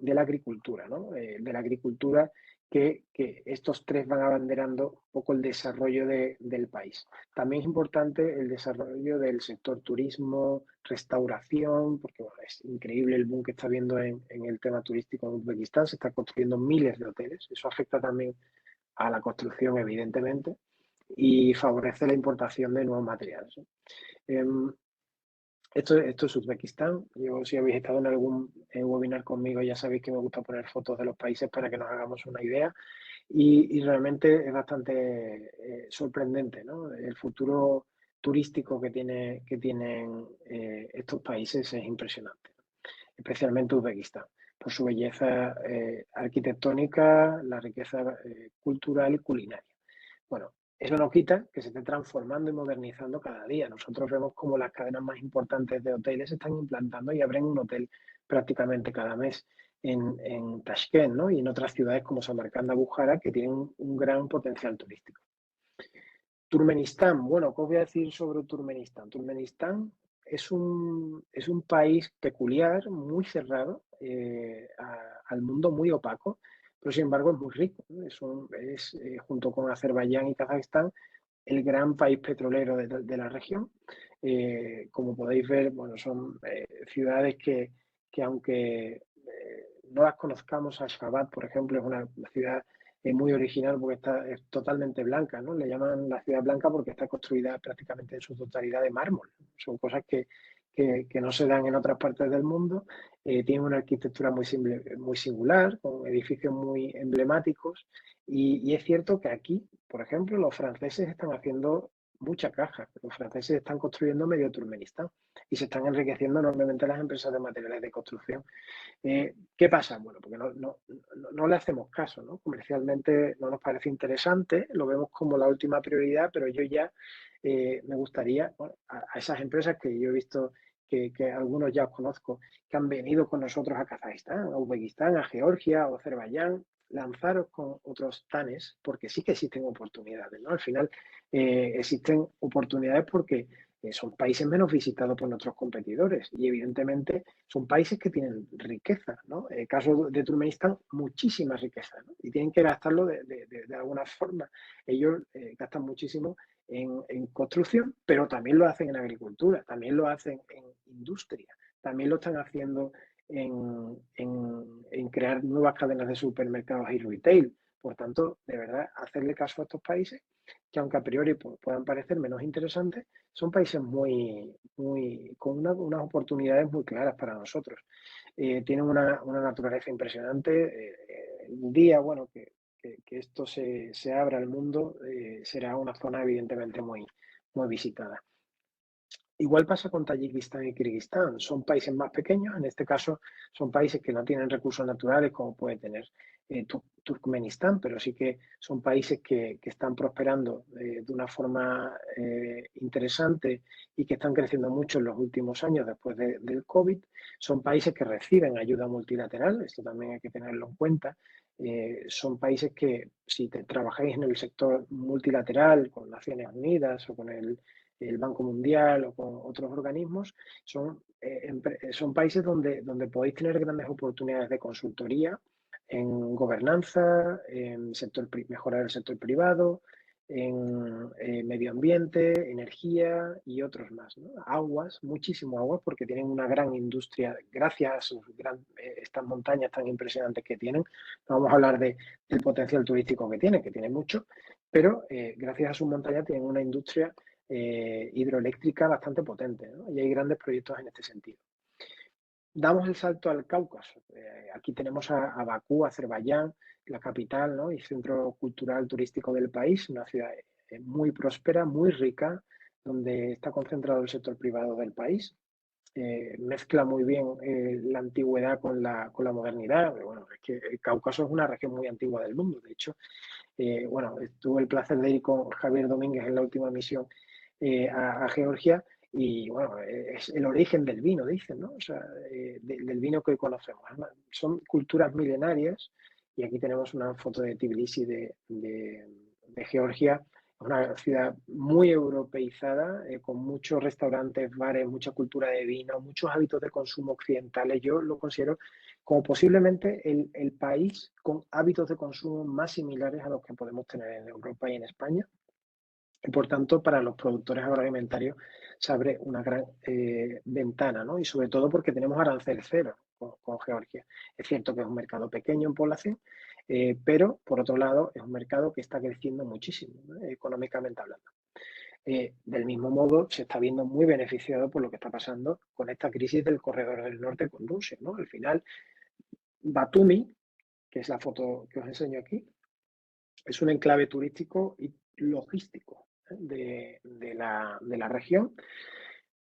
Speaker 2: la agricultura, ¿no? De la agricultura que estos tres van abanderando un poco el desarrollo del país. También es importante el desarrollo del sector turismo, restauración, porque bueno, es increíble el boom que está habiendo en el tema turístico en Uzbekistán, se están construyendo miles de hoteles, eso afecta también a la construcción, evidentemente, y favorece la importación de nuevos materiales, ¿no? Esto es Uzbekistán. Yo, si habéis estado en algún webinar conmigo, ya sabéis que me gusta poner fotos de los países para que nos hagamos una idea. Y realmente es bastante sorprendente, ¿no? El futuro turístico que tienen estos países es impresionante, especialmente Uzbekistán, por su belleza arquitectónica, la riqueza cultural y culinaria. Bueno, eso no quita que se esté transformando y modernizando cada día. Nosotros vemos como las cadenas más importantes de hoteles se están implantando y abren un hotel prácticamente cada mes en Tashkent, ¿no? Y en otras ciudades como Samarcanda, Bujara, que tienen un gran potencial turístico. Turkmenistán, bueno, ¿qué os voy a decir sobre Turkmenistán? Turkmenistán es un país peculiar, muy cerrado al mundo, muy opaco, pero sin embargo es muy rico, ¿no? Es junto con Azerbaiyán y Kazajistán, el gran país petrolero de la región. Como podéis ver, bueno, son ciudades que aunque no las conozcamos, Ashgabat, por ejemplo, es una ciudad muy original porque es totalmente blanca, ¿no? Le llaman la ciudad blanca porque está construida prácticamente en su totalidad de mármol. Son cosas que no se dan en otras partes del mundo. Tiene una arquitectura muy singular, con edificios muy emblemáticos. Y es cierto que aquí, por ejemplo, los franceses están haciendo mucha caja. Los franceses están construyendo medio Turkmenistán y se están enriqueciendo enormemente las empresas de materiales de construcción. ¿Qué pasa? Bueno, porque no le hacemos caso, ¿no? Comercialmente no nos parece interesante, lo vemos como la última prioridad, pero yo ya me gustaría, bueno, a esas empresas que yo he visto que algunos ya os conozco, que han venido con nosotros a Kazajistán, a Uzbekistán, a Georgia o Azerbaiyán, lanzaros con otros TANES, porque sí que existen oportunidades, ¿no? Al final existen oportunidades porque son países menos visitados por nuestros competidores y evidentemente son países que tienen riqueza, ¿no? En el caso de Turkmenistán, muchísima riqueza, ¿no? Y tienen que gastarlo de alguna forma. Ellos gastan muchísimo en construcción, pero también lo hacen en agricultura, también lo hacen en industria, también lo están haciendo en crear nuevas cadenas de supermercados y retail. Por tanto, de verdad, hacerle caso a estos países, que aunque a priori puedan parecer menos interesantes, son países con unas oportunidades muy claras para nosotros. Tienen una naturaleza impresionante. El día, bueno, que esto se abra al mundo, será una zona evidentemente muy visitada. Igual pasa con Tayikistán y Kirguistán. Son países más pequeños, en este caso son países que no tienen recursos naturales como puede tener Turkmenistán, pero sí que son países que están prosperando de una forma interesante y que están creciendo mucho en los últimos años después del COVID. Son países que reciben ayuda multilateral, esto también hay que tenerlo en cuenta. Son países que si trabajáis en el sector multilateral con Naciones Unidas o con el Banco Mundial o con otros organismos, son países donde podéis tener grandes oportunidades de consultoría en gobernanza, en mejorar el sector privado, en medio ambiente, energía y otros más, ¿no? Aguas, muchísimo aguas, porque tienen una gran industria, gracias a estas montañas tan impresionantes que tienen. No vamos a hablar del potencial turístico que tienen mucho, pero gracias a sus montañas tienen una industria hidroeléctrica bastante potente, ¿no? Y hay grandes proyectos en este sentido. Damos el salto al Cáucaso. Aquí tenemos a Bakú, Azerbaiyán, la capital, ¿no? Y centro cultural turístico del país, una ciudad muy próspera, muy rica, donde está concentrado el sector privado del país. Mezcla muy bien la antigüedad con la modernidad. Bueno, es que el Cáucaso es una región muy antigua del mundo. De hecho, bueno, tuve el placer de ir con Javier Domínguez en la última misión a Georgia y bueno, es el origen del vino, dicen, ¿no? O sea, del vino que hoy conocemos. Son culturas milenarias y aquí tenemos una foto de Tbilisi de Georgia, una ciudad muy europeizada, con muchos restaurantes, bares, mucha cultura de vino, muchos hábitos de consumo occidentales. Yo lo considero como posiblemente el país con hábitos de consumo más similares a los que podemos tener en Europa y en España. Y por tanto, para los productores agroalimentarios se abre una gran ventana, ¿no? Y sobre todo porque tenemos arancel cero con Georgia. Es cierto que es un mercado pequeño en población, pero por otro lado es un mercado que está creciendo muchísimo, ¿no? Económicamente hablando. Del mismo modo, se está viendo muy beneficiado por lo que está pasando con esta crisis del corredor del norte con Rusia, ¿no? Al final, Batumi, que es la foto que os enseño aquí, es un enclave turístico y logístico de la región.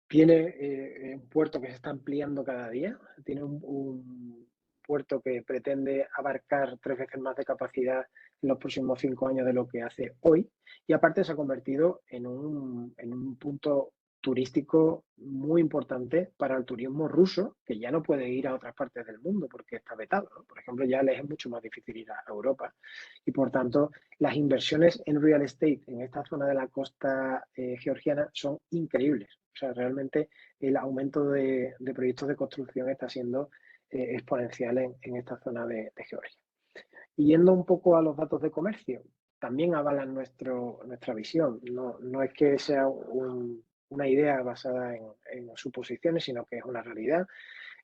Speaker 2: Tiene un puerto que se está ampliando cada día, tiene un puerto que pretende abarcar 3 veces más de capacidad en los próximos 5 años de lo que hace hoy, y aparte se ha convertido en un punto turístico muy importante para el turismo ruso, que ya no puede ir a otras partes del mundo porque está vetado, ¿no? Por ejemplo, ya les es mucho más difícil ir a Europa y por tanto las inversiones en real estate en esta zona de la costa georgiana son increíbles. O sea, realmente el aumento de proyectos de construcción está siendo exponencial en esta zona de Georgia. Y yendo un poco a los datos de comercio, también avalan nuestra visión. No es que sea una idea basada en suposiciones, sino que es una realidad.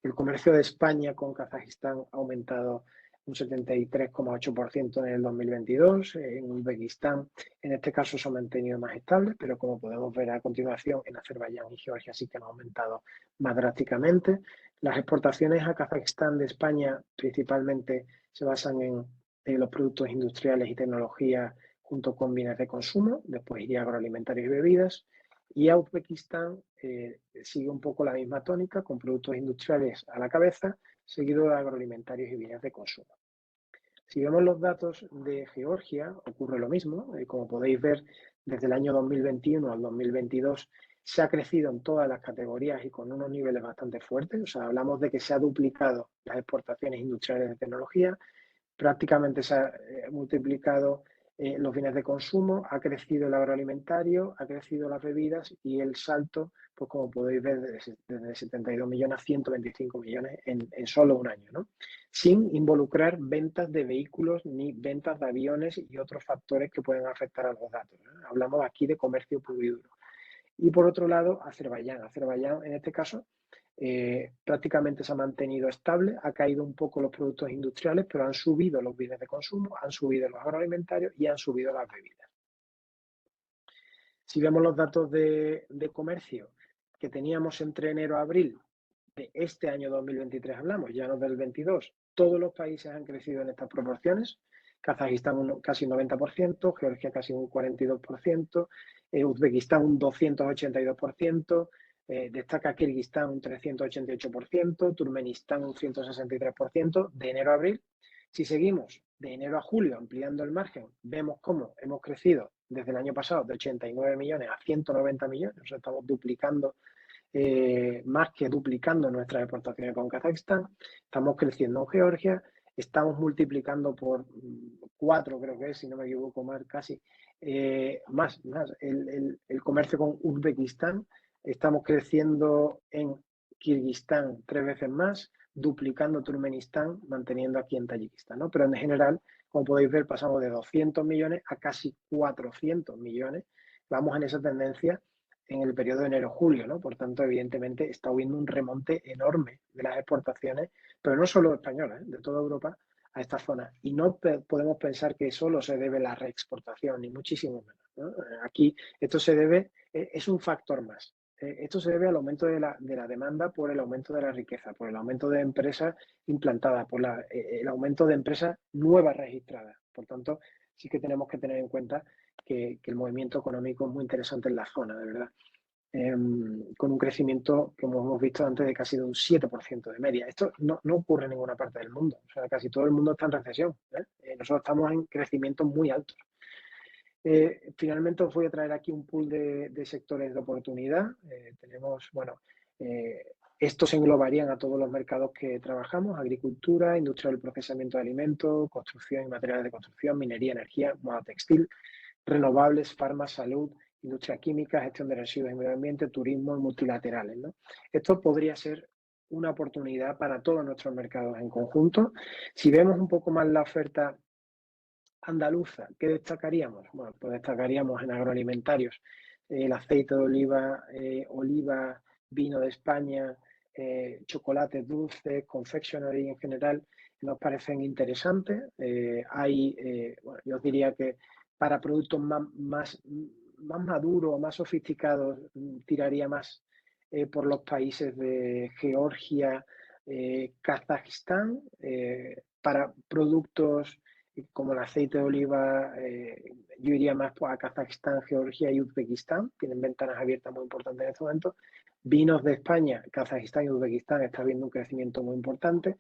Speaker 2: El comercio de España con Kazajistán ha aumentado un 73,8% en el 2022. En Uzbekistán, en este caso, se ha mantenido más estable, pero como podemos ver a continuación, en Azerbaiyán y Georgia sí que han aumentado más drásticamente. Las exportaciones a Kazajistán de España principalmente se basan en los productos industriales y tecnología junto con bienes de consumo, después iría agroalimentarios y bebidas. Y a Uzbekistán sigue un poco la misma tónica, con productos industriales a la cabeza, seguido de agroalimentarios y bienes de consumo. Si vemos los datos de Georgia, ocurre lo mismo. Como podéis ver, desde el año 2021 al 2022 se ha crecido en todas las categorías y con unos niveles bastante fuertes. O sea, hablamos de que se ha duplicado las exportaciones industriales de tecnología, prácticamente se ha multiplicado los bienes de consumo, ha crecido el agroalimentario, ha crecido las bebidas y el salto, pues como podéis ver, desde 72 millones a 125 millones en solo un año, ¿no? Sin involucrar ventas de vehículos ni ventas de aviones y otros factores que pueden afectar a los datos, ¿no? Hablamos aquí de comercio puro y duro. Y por otro lado, Azerbaiyán. Azerbaiyán, en este caso, prácticamente se ha mantenido estable, ha caído un poco los productos industriales, pero han subido los bienes de consumo, han subido los agroalimentarios y han subido las bebidas. Si vemos los datos de comercio que teníamos entre enero a abril de este año 2023, hablamos, ya no del 22, todos los países han crecido en estas proporciones. Kazajistán casi un 90%, Georgia casi un 42%, Uzbekistán un 282%, destaca Kirguistán un 388%, Turkmenistán un 163% de enero a abril. Si seguimos de enero a julio ampliando el margen, vemos cómo hemos crecido desde el año pasado de 89 millones a 190 millones, o sea, estamos duplicando, más que duplicando nuestras exportaciones con Kazajistán, estamos creciendo en Georgia, estamos multiplicando por 4, creo que es, si no me equivoco, más casi, más el comercio con Uzbekistán, estamos creciendo en Kirguistán 3 veces más, duplicando Turkmenistán, manteniendo aquí en Tayikistán, ¿no? Pero en general, como podéis ver, pasamos de 200 millones a casi 400 millones. Vamos en esa tendencia en el periodo de enero-julio, ¿no? Por tanto, evidentemente, está habiendo un remonte enorme de las exportaciones, pero no solo españolas, de toda Europa a esta zona. Y no podemos pensar que solo se debe a la reexportación, ni muchísimo menos, ¿no? Aquí esto se debe, es un factor más. Esto se debe al aumento de la demanda por el aumento de la riqueza, por el aumento de empresas implantadas, por el aumento de empresas nuevas registradas. Por tanto, sí que tenemos que tener en cuenta que el movimiento económico es muy interesante en la zona, de verdad. Con un crecimiento, como hemos visto antes, de casi de un 7% de media. Esto no ocurre en ninguna parte del mundo. O sea, casi todo el mundo está en recesión. Nosotros estamos en crecimientos muy altos. Finalmente os voy a traer aquí un pool de sectores de oportunidad. Tenemos, bueno, estos englobarían a todos los mercados que trabajamos: agricultura, industria del procesamiento de alimentos, construcción y materiales de construcción, minería, energía, moda textil, renovables, farma, salud, industria química, gestión de residuos y medio ambiente, turismo y multilaterales, ¿no? Esto podría ser una oportunidad para todos nuestros mercados en conjunto. Si vemos un poco más la oferta andaluza, ¿qué destacaríamos? Bueno, pues destacaríamos en agroalimentarios el aceite de oliva, vino de España, chocolates dulces, confectionery en general, nos parecen interesantes. Bueno, yo os diría que para productos más maduros, más sofisticados, tiraría más por los países de Georgia, Kazajistán. Para productos como el aceite de oliva, yo iría más a Kazajistán, Georgia y Uzbekistán. Tienen ventanas abiertas muy importantes en este momento. Vinos de España, Kazajistán y Uzbekistán está viendo un crecimiento muy importante,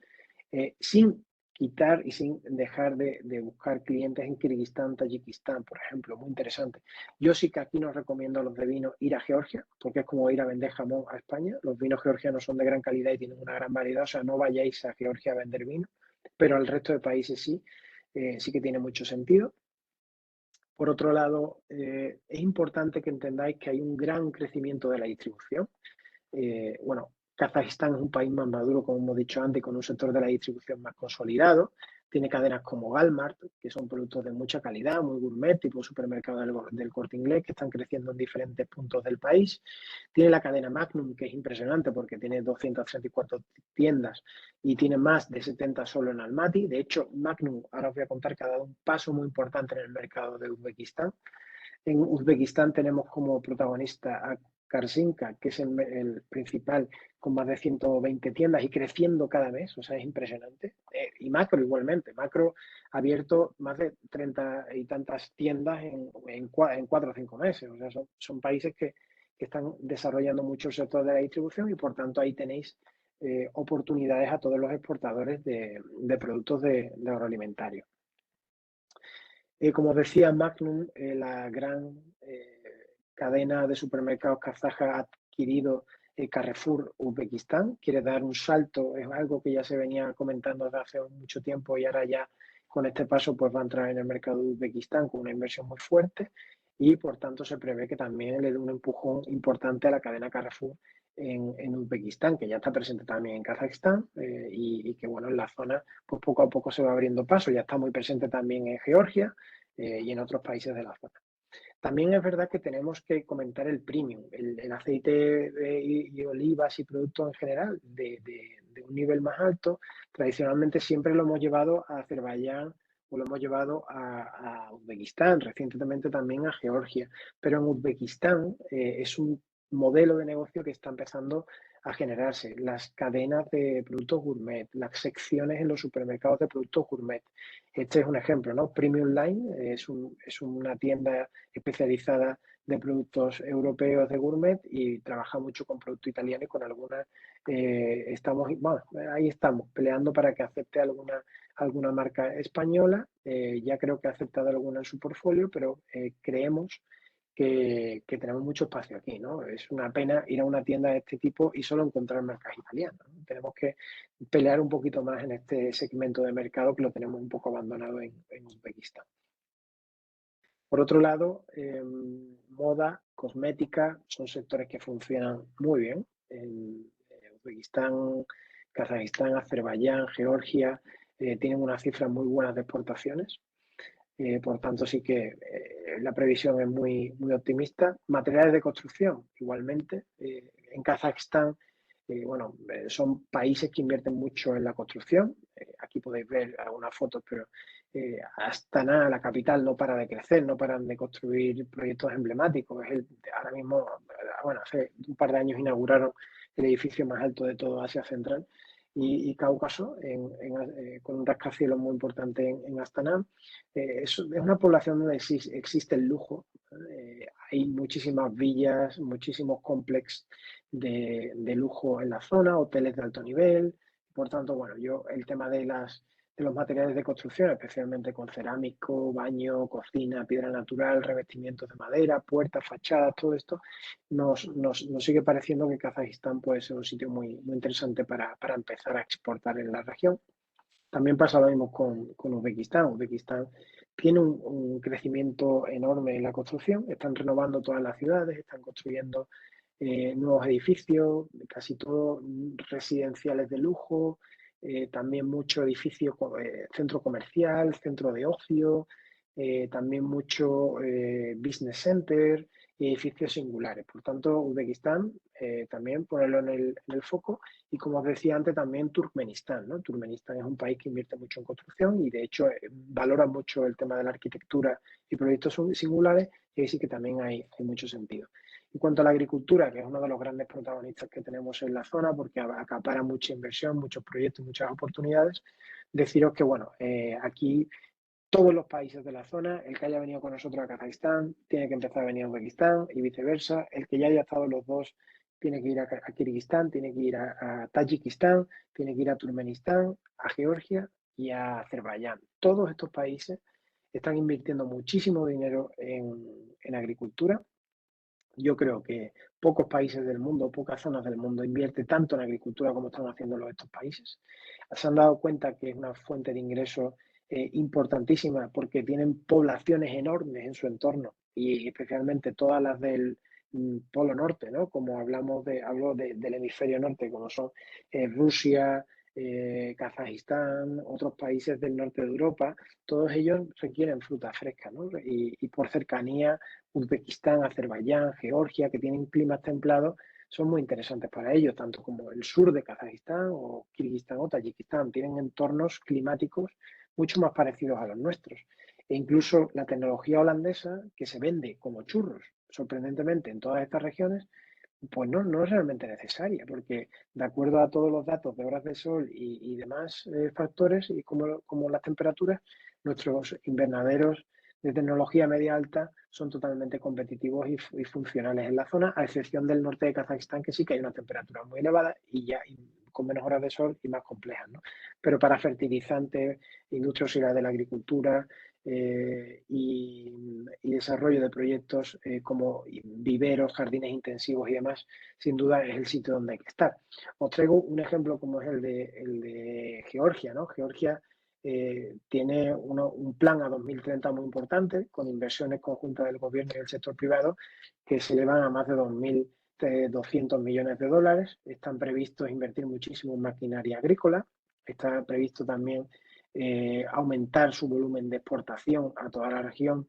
Speaker 2: sin quitar y sin dejar de buscar clientes en Kirguistán, Tayikistán, por ejemplo, muy interesante. Yo sí que aquí nos recomiendo a los de vino ir a Georgia, porque es como ir a vender jamón a España. Los vinos georgianos son de gran calidad y tienen una gran variedad, o sea, no vayáis a Georgia a vender vino, pero al resto de países sí. Sí que tiene mucho sentido. Por otro lado, es importante que entendáis que hay un gran crecimiento de la distribución. Bueno, Kazajistán es un país más maduro, como hemos dicho antes, con un sector de la distribución más consolidado. Tiene cadenas como Galmart, que son productos de mucha calidad, muy gourmet, tipo supermercado del Corte Inglés, que están creciendo en diferentes puntos del país. Tiene la cadena Magnum, que es impresionante porque tiene 234 tiendas y tiene más de 70 solo en Almaty. De hecho, Magnum, ahora os voy a contar que ha dado un paso muy importante en el mercado de Uzbekistán. En Uzbekistán tenemos como protagonista a Karsinka, que es el principal, con más de 120 tiendas y creciendo cada mes, o sea, es impresionante. Y Macro igualmente. Macro ha abierto más de 30 y tantas tiendas en 4 o 5 meses. O sea, son países que están desarrollando mucho el sector de la distribución y por tanto ahí tenéis oportunidades a todos los exportadores de productos de agroalimentarios. Como os decía, Magnum, la gran cadena de supermercados kazaja, ha adquirido Carrefour Uzbekistán. Quiere dar un salto, es algo que ya se venía comentando desde hace mucho tiempo y ahora ya con este paso pues va a entrar en el mercado de Uzbekistán con una inversión muy fuerte y por tanto se prevé que también le dé un empujón importante a la cadena Carrefour en Uzbekistán, que ya está presente también en Kazajistán y que bueno, en la zona pues poco a poco se va abriendo paso. Ya está muy presente también en Georgia y en otros países de la zona. También es verdad que tenemos que comentar el premium, el aceite y olivas y productos en general de un nivel más alto. Tradicionalmente siempre lo hemos llevado a Azerbaiyán o lo hemos llevado a Uzbekistán, recientemente también a Georgia, pero en Uzbekistán es un modelo de negocio que está empezando a generarse, las cadenas de productos gourmet, las secciones en los supermercados de productos gourmet. Este es un ejemplo, ¿no? Premium Line es una tienda especializada de productos europeos de gourmet y trabaja mucho con producto italiano y con algunas ahí estamos peleando para que acepte alguna marca española. Ya creo que ha aceptado alguna en su portfolio, pero creemos que tenemos mucho espacio aquí, ¿no? Es una pena ir a una tienda de este tipo y solo encontrar marcas italianas, ¿no? Tenemos que pelear un poquito más en este segmento de mercado que lo tenemos un poco abandonado en Uzbekistán. Por otro lado, moda, cosmética, son sectores que funcionan muy bien. En Uzbekistán, Kazajistán, Azerbaiyán, Georgia, tienen unas cifras muy buenas de exportaciones. Por tanto, sí que la previsión es muy, muy optimista. Materiales de construcción, igualmente. En Kazajistán, son países que invierten mucho en la construcción. Aquí podéis ver algunas fotos, pero Astana, la capital, no para de crecer, no paran de construir proyectos emblemáticos. Ahora mismo bueno, hace un par de años inauguraron el edificio más alto de todo Asia Central y Cáucaso, con un rascacielos muy importante en Astana. Es una población donde existe el lujo. Hay muchísimas villas, muchísimos complejos de lujo en la zona, hoteles de alto nivel. Por tanto, bueno, el tema de los materiales de construcción, especialmente con cerámico, baño, cocina, piedra natural, revestimientos de madera, puertas, fachadas, todo esto, nos sigue pareciendo que Kazajistán puede ser un sitio muy, muy interesante para empezar a exportar en la región. También pasa lo mismo con Uzbekistán. Uzbekistán tiene un crecimiento enorme en la construcción, están renovando todas las ciudades, están construyendo nuevos edificios, casi todos residenciales de lujo, también mucho edificio, centro comercial, centro de ocio, también mucho business center y edificios singulares. Por tanto, Uzbekistán también ponerlo en el foco y, como os decía antes, también Turkmenistán, ¿no? Turkmenistán es un país que invierte mucho en construcción y, de hecho, valora mucho el tema de la arquitectura y proyectos singulares, y ahí sí que también hay mucho sentido. En cuanto a la agricultura, que es uno de los grandes protagonistas que tenemos en la zona, porque acapara mucha inversión, muchos proyectos, muchas oportunidades, deciros que, bueno, aquí todos los países de la zona, el que haya venido con nosotros a Kazajistán, tiene que empezar a venir a Uzbekistán y viceversa. El que ya haya estado los dos, tiene que ir a Kirguistán, tiene que ir a Tayikistán, tiene que ir a Turkmenistán, a Georgia y a Azerbaiyán. Todos estos países están invirtiendo muchísimo dinero en agricultura. Yo creo que pocos países del mundo, pocas zonas del mundo invierten tanto en agricultura como están haciéndolo estos países. Se han dado cuenta que es una fuente de ingresos importantísima porque tienen poblaciones enormes en su entorno y especialmente todas las del Polo Norte, ¿no? Como hablo del hemisferio norte, como son Rusia, Kazajistán, otros países del norte de Europa, todos ellos requieren fruta fresca, ¿no? Y por cercanía, Uzbekistán, Azerbaiyán, Georgia, que tienen climas templados, son muy interesantes para ellos, tanto como el sur de Kazajistán o Kirguistán o Tayikistán, tienen entornos climáticos mucho más parecidos a los nuestros. E incluso la tecnología holandesa, que se vende como churros, sorprendentemente, en todas estas regiones, pues no es realmente necesaria, porque de acuerdo a todos los datos de horas de sol y demás factores, y como las temperaturas, nuestros invernaderos de tecnología media alta son totalmente competitivos y funcionales en la zona, a excepción del norte de Kazajistán, que sí que hay una temperatura muy elevada y con menos horas de sol y más complejas, ¿no? Pero para fertilizantes, industria auxiliar de la agricultura, y desarrollo de proyectos como viveros, jardines intensivos y demás, sin duda es el sitio donde hay que estar. Os traigo un ejemplo como es el de Georgia, ¿no? Georgia tiene un plan a 2030 muy importante, con inversiones conjuntas del gobierno y del sector privado que se elevan a más de 2.200 millones de dólares. Están previstos invertir muchísimo en maquinaria agrícola. Está previsto también aumentar su volumen de exportación a toda la región,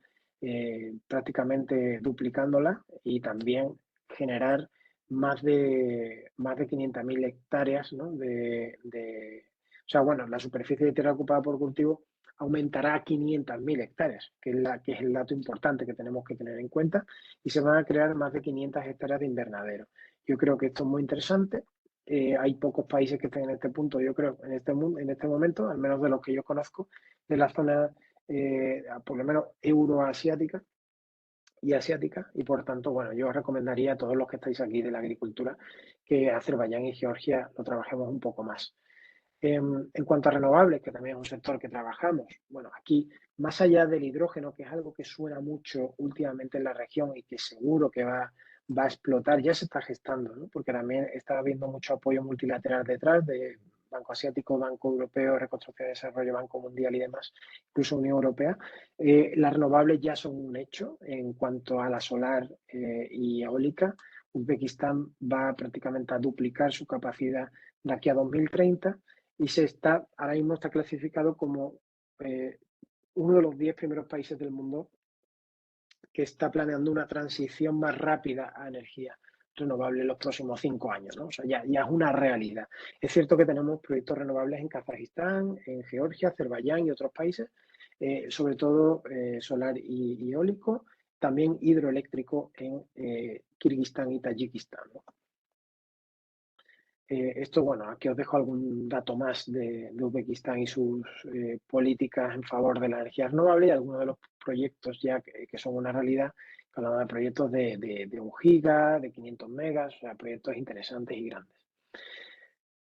Speaker 2: prácticamente duplicándola, y también generar más de 500.000 hectáreas, ¿no? O sea, bueno, la superficie de tierra ocupada por cultivo aumentará a 500.000 hectáreas, que es el dato importante que tenemos que tener en cuenta, y se van a crear más de 500 hectáreas de invernadero. Yo creo que esto es muy interesante. Hay pocos países que estén en este punto, yo creo, en este momento, al menos de los que yo conozco, de la zona, por lo menos euroasiática y asiática, y por tanto, bueno, yo os recomendaría a todos los que estáis aquí de la agricultura que Azerbaiyán y Georgia lo trabajemos un poco más. En cuanto a renovables, que también es un sector que trabajamos, bueno, aquí, más allá del hidrógeno, que es algo que suena mucho últimamente en la región y que seguro que va a explotar, ya se está gestando, ¿no? Porque también está habiendo mucho apoyo multilateral detrás de Banco Asiático, Banco Europeo, Reconstrucción y Desarrollo, Banco Mundial y demás, incluso Unión Europea. Las renovables ya son un hecho en cuanto a la solar y eólica. Uzbekistán va prácticamente a duplicar su capacidad de aquí a 2030 y ahora mismo está clasificado como uno de los 10 primeros países del mundo que está planeando una transición más rápida a energía renovable en los próximos 5 años, ¿no? O sea, ya es una realidad. Es cierto que tenemos proyectos renovables en Kazajistán, en Georgia, Azerbaiyán y otros países, sobre todo solar y eólico, también hidroeléctrico en Kirguistán y Tayikistán, ¿no? Esto, bueno, aquí os dejo algún dato más de Uzbekistán y sus políticas en favor de la energía renovable y algunos de los proyectos ya que son una realidad, que hablamos de proyectos de 1 giga, de 500 megas, o sea, proyectos interesantes y grandes.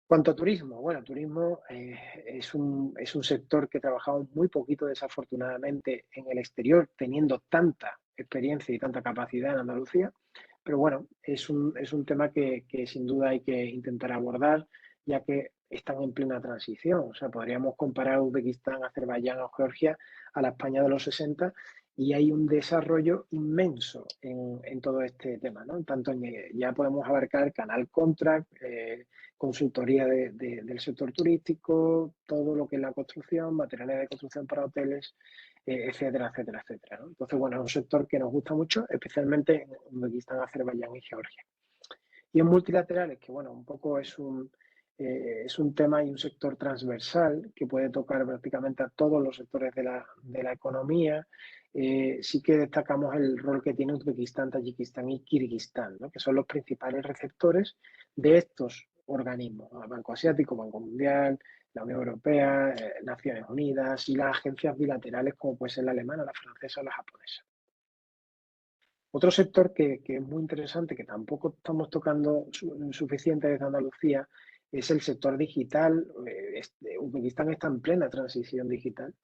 Speaker 2: Cuanto a turismo, bueno, turismo es un sector que trabajamos muy poquito, desafortunadamente, en el exterior, teniendo tanta experiencia y tanta capacidad en Andalucía. Pero bueno, es un tema que sin duda hay que intentar abordar, ya que están en plena transición. O sea, podríamos comparar Uzbekistán, Azerbaiyán o Georgia a la España de los 60 y hay un desarrollo inmenso en todo este tema, ¿no? Tanto ya podemos abarcar canal contract, consultoría del sector turístico, todo lo que es la construcción, materiales de construcción para hoteles, etcétera, etcétera, etcétera, ¿no? Entonces, bueno, es un sector que nos gusta mucho, especialmente en Uzbekistán, Azerbaiyán y Georgia. Y en multilaterales, que bueno, un poco es un tema y un sector transversal que puede tocar prácticamente a todos los sectores de la economía. Sí que destacamos el rol que tiene Uzbekistán, Tayikistán y Kirguistán, ¿no? Que son los principales receptores de estos organismos, ¿no? Banco Asiático, Banco Mundial, la Unión Europea, Naciones Unidas y las agencias bilaterales como puede ser la alemana, la francesa o la japonesa. Otro sector que es muy interesante, que tampoco estamos tocando suficiente desde Andalucía, es el sector digital. Uzbekistán está en plena transición digital,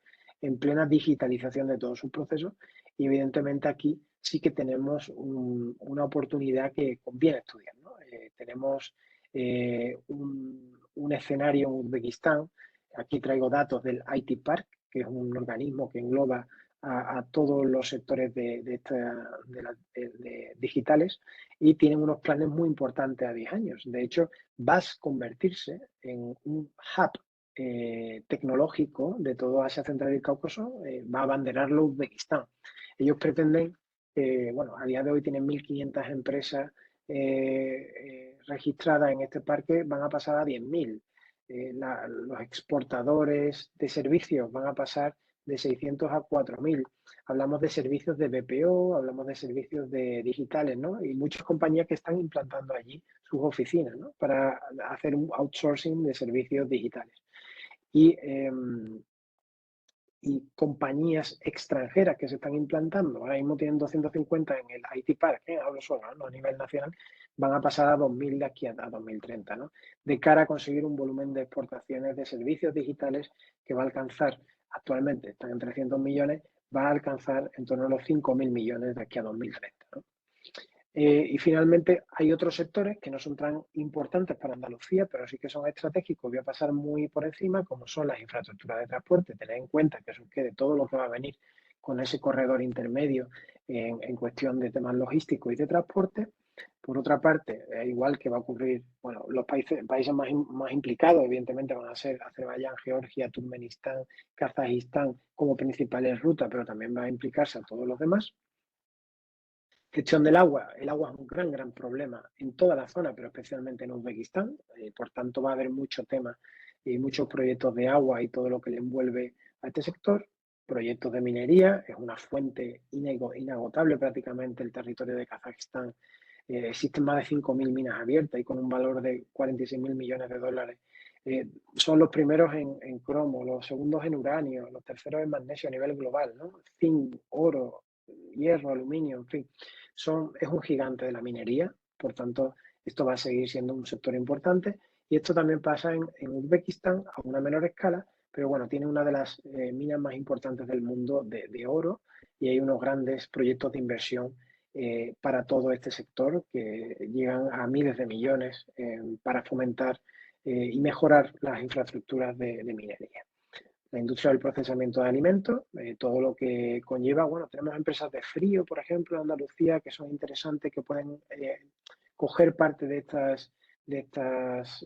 Speaker 2: en plena digitalización de todos sus procesos y evidentemente aquí sí que tenemos una oportunidad que conviene estudiar, ¿no? Tenemos un escenario en Uzbekistán. Aquí traigo datos del IT Park, que es un organismo que engloba a todos los sectores digitales y tienen unos planes muy importantes a 10 años. De hecho, va a convertirse en un hub tecnológico de todo Asia Central y el Cáucaso, va a abanderarlo Uzbekistán. Ellos pretenden, bueno, a día de hoy tienen 1.500 empresas registradas en este parque, van a pasar a 10.000. Los exportadores de servicios van a pasar de 600 a 4.000. Hablamos de servicios de BPO, hablamos de servicios digitales, ¿no? Y muchas compañías que están implantando allí sus oficinas, ¿no? Para hacer un outsourcing de servicios digitales. Y compañías extranjeras que se están implantando, ahora mismo tienen 250 en el IT Park, hablo solo, ¿no? A nivel nacional, van a pasar a 2.000 de aquí a 2030, ¿no? De cara a conseguir un volumen de exportaciones de servicios digitales que va a alcanzar, actualmente están en 300 millones, va a alcanzar en torno a los 5.000 millones de aquí a 2030, ¿no? Y finalmente hay otros sectores que no son tan importantes para Andalucía, pero sí que son estratégicos. Voy a pasar muy por encima, como son las infraestructuras de transporte. Tened en cuenta que eso quede todo lo que va a venir con ese corredor intermedio en cuestión de temas logísticos y de transporte. Por otra parte, igual que va a ocurrir, bueno, los países más implicados, evidentemente, van a ser Azerbaiyán, Georgia, Turkmenistán, Kazajistán como principales rutas, pero también va a implicarse a todos los demás. Gestión del agua. El agua es un gran problema en toda la zona, pero especialmente en Uzbekistán. Por tanto, va a haber muchos temas y muchos proyectos de agua y todo lo que le envuelve a este sector. Proyectos de minería, es una fuente inagotable prácticamente el territorio de Kazajistán. Existen más de 5.000 minas abiertas y con un valor de 46.000 millones de dólares. Son los primeros en cromo, los segundos en uranio, los terceros en magnesio a nivel global, ¿no? Zinc, oro, hierro, aluminio, en fin. Es un gigante de la minería, por tanto, esto va a seguir siendo un sector importante. Y esto también pasa en Uzbekistán a una menor escala, pero bueno, tiene una de las minas más importantes del mundo de oro y hay unos grandes proyectos de inversión para todo este sector que llegan a miles de millones para fomentar y mejorar las infraestructuras de minería. La industria del procesamiento de alimentos, todo lo que conlleva, bueno, tenemos empresas de frío, por ejemplo, en Andalucía, que son interesantes, que pueden coger parte de estas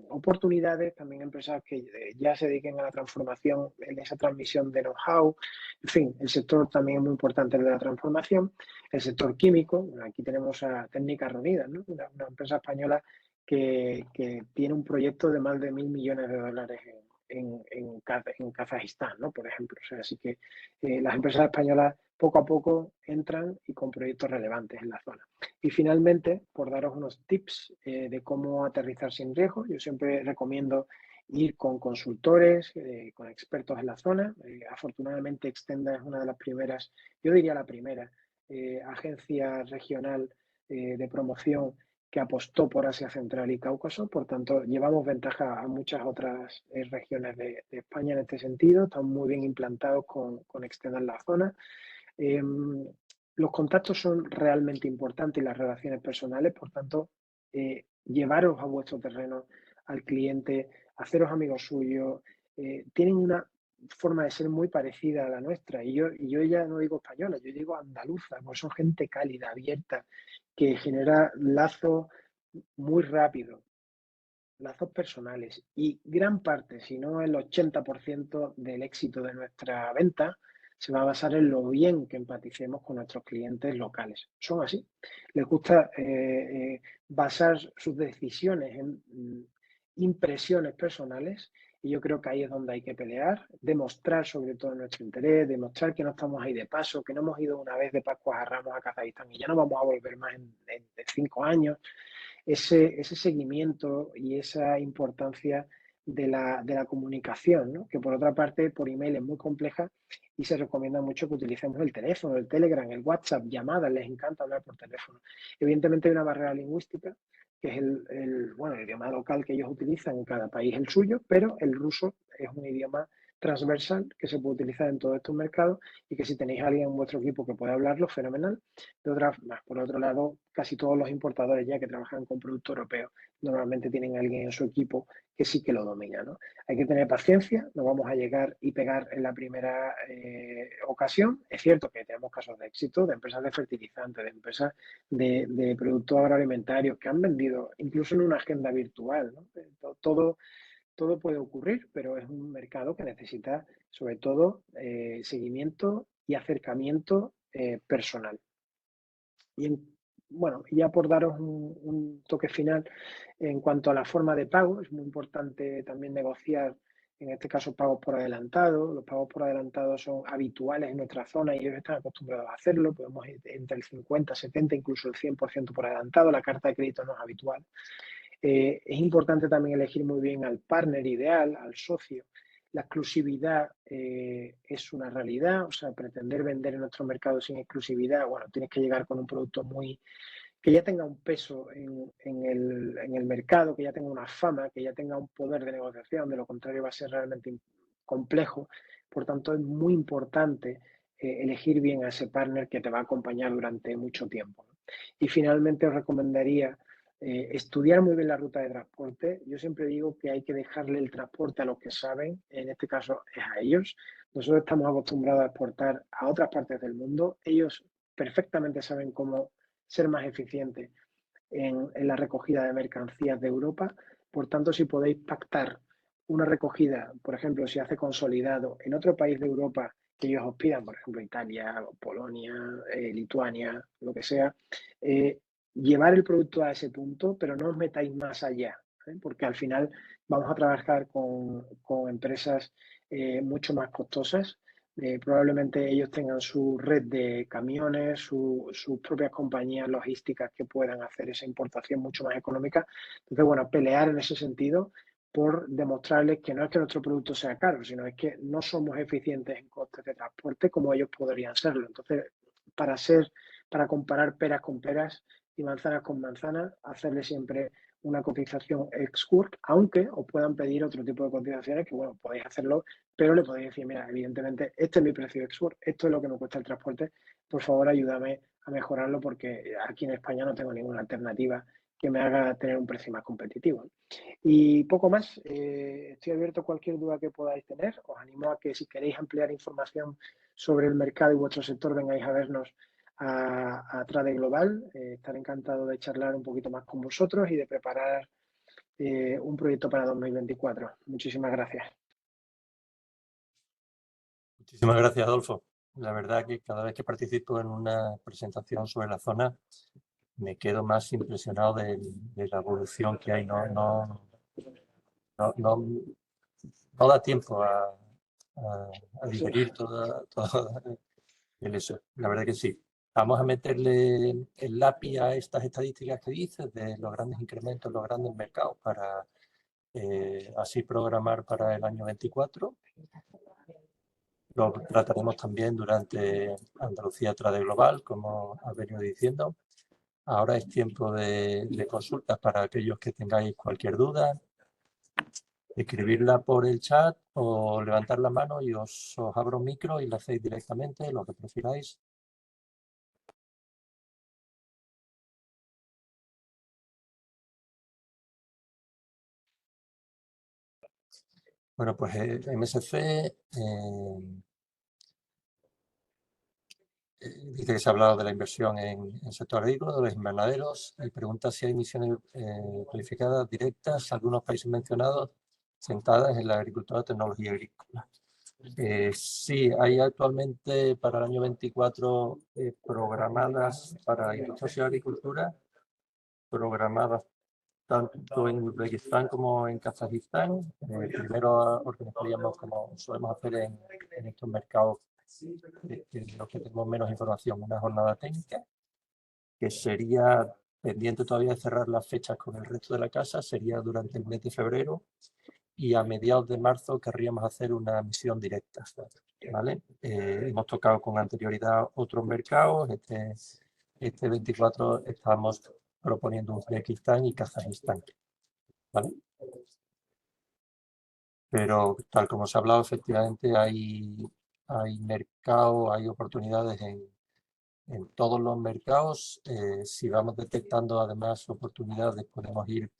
Speaker 2: oportunidades, también empresas que ya se dediquen a la transformación, en esa transmisión de know-how. En fin, el sector también es muy importante de la transformación. El sector químico, aquí tenemos a Técnicas Reunidas, ¿no? Una empresa española que tiene un proyecto de más de 1.000 millones de dólares en Kazajistán, ¿no? Por ejemplo. O sea, así que las empresas españolas poco a poco entran y con proyectos relevantes en la zona. Y finalmente, por daros unos tips de cómo aterrizar sin riesgo, yo siempre recomiendo ir con consultores, con expertos en la zona. Afortunadamente, Extenda es una de las primeras, yo diría la primera, agencia regional de promoción que apostó por Asia Central y Cáucaso. Por tanto, llevamos ventaja a muchas otras regiones de España en este sentido. Están muy bien implantados con Extenda en la zona. Los contactos son realmente importantes y las relaciones personales. Por tanto, llevaros a vuestro terreno al cliente, haceros amigos suyos. Tienen una forma de ser muy parecida a la nuestra. Y yo ya no digo española, yo digo andaluza, porque son gente cálida, abierta, que genera lazos muy rápido, lazos personales. Y gran parte, si no el 80% del éxito de nuestra venta, se va a basar en lo bien que empaticemos con nuestros clientes locales. Son así. Les gusta basar sus decisiones en impresiones personales, y yo creo que ahí es donde hay que pelear, demostrar sobre todo nuestro interés, demostrar que no estamos ahí de paso, que no hemos ido una vez de Pascuas a Ramos a Kazajistán y ya no vamos a volver más en 5 años. Ese seguimiento y esa importancia de la comunicación, ¿no? Que por otra parte por email es muy compleja y se recomienda mucho que utilicemos el teléfono, el Telegram, el WhatsApp, llamadas, les encanta hablar por teléfono. Evidentemente hay una barrera lingüística, que es el idioma local que ellos utilizan, en cada país el suyo, pero el ruso es un idioma transversal que se puede utilizar en todos estos mercados y que si tenéis a alguien en vuestro equipo que pueda hablarlo, fenomenal. Por otro lado, casi todos los importadores ya que trabajan con producto europeo normalmente tienen a alguien en su equipo que sí que lo domina, ¿no? Hay que tener paciencia, no vamos a llegar y pegar en la primera ocasión. Es cierto que tenemos casos de éxito de empresas de fertilizantes, de empresas de productos agroalimentarios que han vendido incluso en una agenda virtual, ¿no? Todo puede ocurrir, pero es un mercado que necesita sobre todo seguimiento y acercamiento personal. Y bueno, ya por daros un toque final en cuanto a la forma de pago, es muy importante también negociar, en este caso, pagos por adelantado. Los pagos por adelantado son habituales en nuestra zona y ellos están acostumbrados a hacerlo. Podemos ir entre el 50, 70, incluso el 100% por adelantado. La carta de crédito no es habitual. Es importante también elegir muy bien al partner ideal, al socio. La exclusividad es una realidad, o sea, pretender vender en nuestro mercado sin exclusividad, bueno, tienes que llegar con un producto que ya tenga un peso en el mercado, que ya tenga una fama, que ya tenga un poder de negociación, de lo contrario va a ser realmente complejo. Por tanto, es muy importante elegir bien a ese partner que te va a acompañar durante mucho tiempo. Y finalmente os recomendaría estudiar muy bien la ruta de transporte. Yo siempre digo que hay que dejarle el transporte a los que saben, en este caso es a ellos. Nosotros estamos acostumbrados a exportar a otras partes del mundo. Ellos perfectamente saben cómo ser más eficientes en la recogida de mercancías de Europa. Por tanto, si podéis pactar una recogida, por ejemplo, si hace consolidado en otro país de Europa que ellos os pidan, por ejemplo, Italia, Polonia, Lituania, lo que sea, llevar el producto a ese punto, pero no os metáis más allá, porque al final vamos a trabajar con empresas mucho más costosas. Probablemente ellos tengan su red de camiones, sus propias compañías logísticas que puedan hacer esa importación mucho más económica. Entonces, bueno, pelear en ese sentido por demostrarles que no es que nuestro producto sea caro, sino es que no somos eficientes en costes de transporte como ellos podrían serlo. Entonces, para comparar peras con peras y manzanas con manzanas, hacerle siempre una cotización ex-work, aunque os puedan pedir otro tipo de cotizaciones que, bueno, podéis hacerlo, pero le podéis decir, mira, evidentemente, este es mi precio ex-work, esto es lo que me cuesta el transporte, por favor, ayúdame a mejorarlo porque aquí en España no tengo ninguna alternativa que me haga tener un precio más competitivo. Y poco más, estoy abierto a cualquier duda que podáis tener. Os animo a que si queréis ampliar información sobre el mercado y vuestro sector, vengáis a vernos a Trade Global. Estaré encantado de charlar un poquito más con vosotros y de preparar un proyecto para 2024. Muchísimas gracias.
Speaker 1: Muchísimas gracias, Adolfo. La verdad que cada vez que participo en una presentación sobre la zona me quedo más impresionado de la evolución que hay. No da tiempo a digerir toda La verdad que sí. Vamos a meterle el API a estas estadísticas que dices de los grandes incrementos, los grandes mercados, para así programar para el año 24. Lo trataremos también durante Andalucía Trade Global, como has venido diciendo. Ahora es tiempo de consultas para aquellos que tengáis cualquier duda. Escribirla por el chat o levantar la mano y os abro un micro y la hacéis directamente, lo que prefiráis. Bueno, pues MSC dice que se ha hablado de la inversión en el sector agrícola, de los invernaderos, y pregunta si hay emisiones planificadas directas, algunos países mencionados, centradas en la agricultura, tecnología agrícola. Sí, hay actualmente para el año 24 programadas para industria y agricultura, programadas tanto en Uzbekistán como en Kazajistán. Primero organizaríamos, como solemos hacer en estos mercados en los que tenemos menos información, una jornada técnica, que sería pendiente todavía de cerrar las fechas con el resto de la casa, sería durante el mes de febrero, y a mediados de marzo querríamos hacer una misión directa, ¿vale? Hemos tocado con anterioridad otros mercados, este 24 estamos proponiendo Uzbekistán y Kazajistán, ¿vale? Pero tal como se ha hablado, efectivamente hay mercado, hay oportunidades en todos los mercados. Si vamos detectando además oportunidades, podemos ir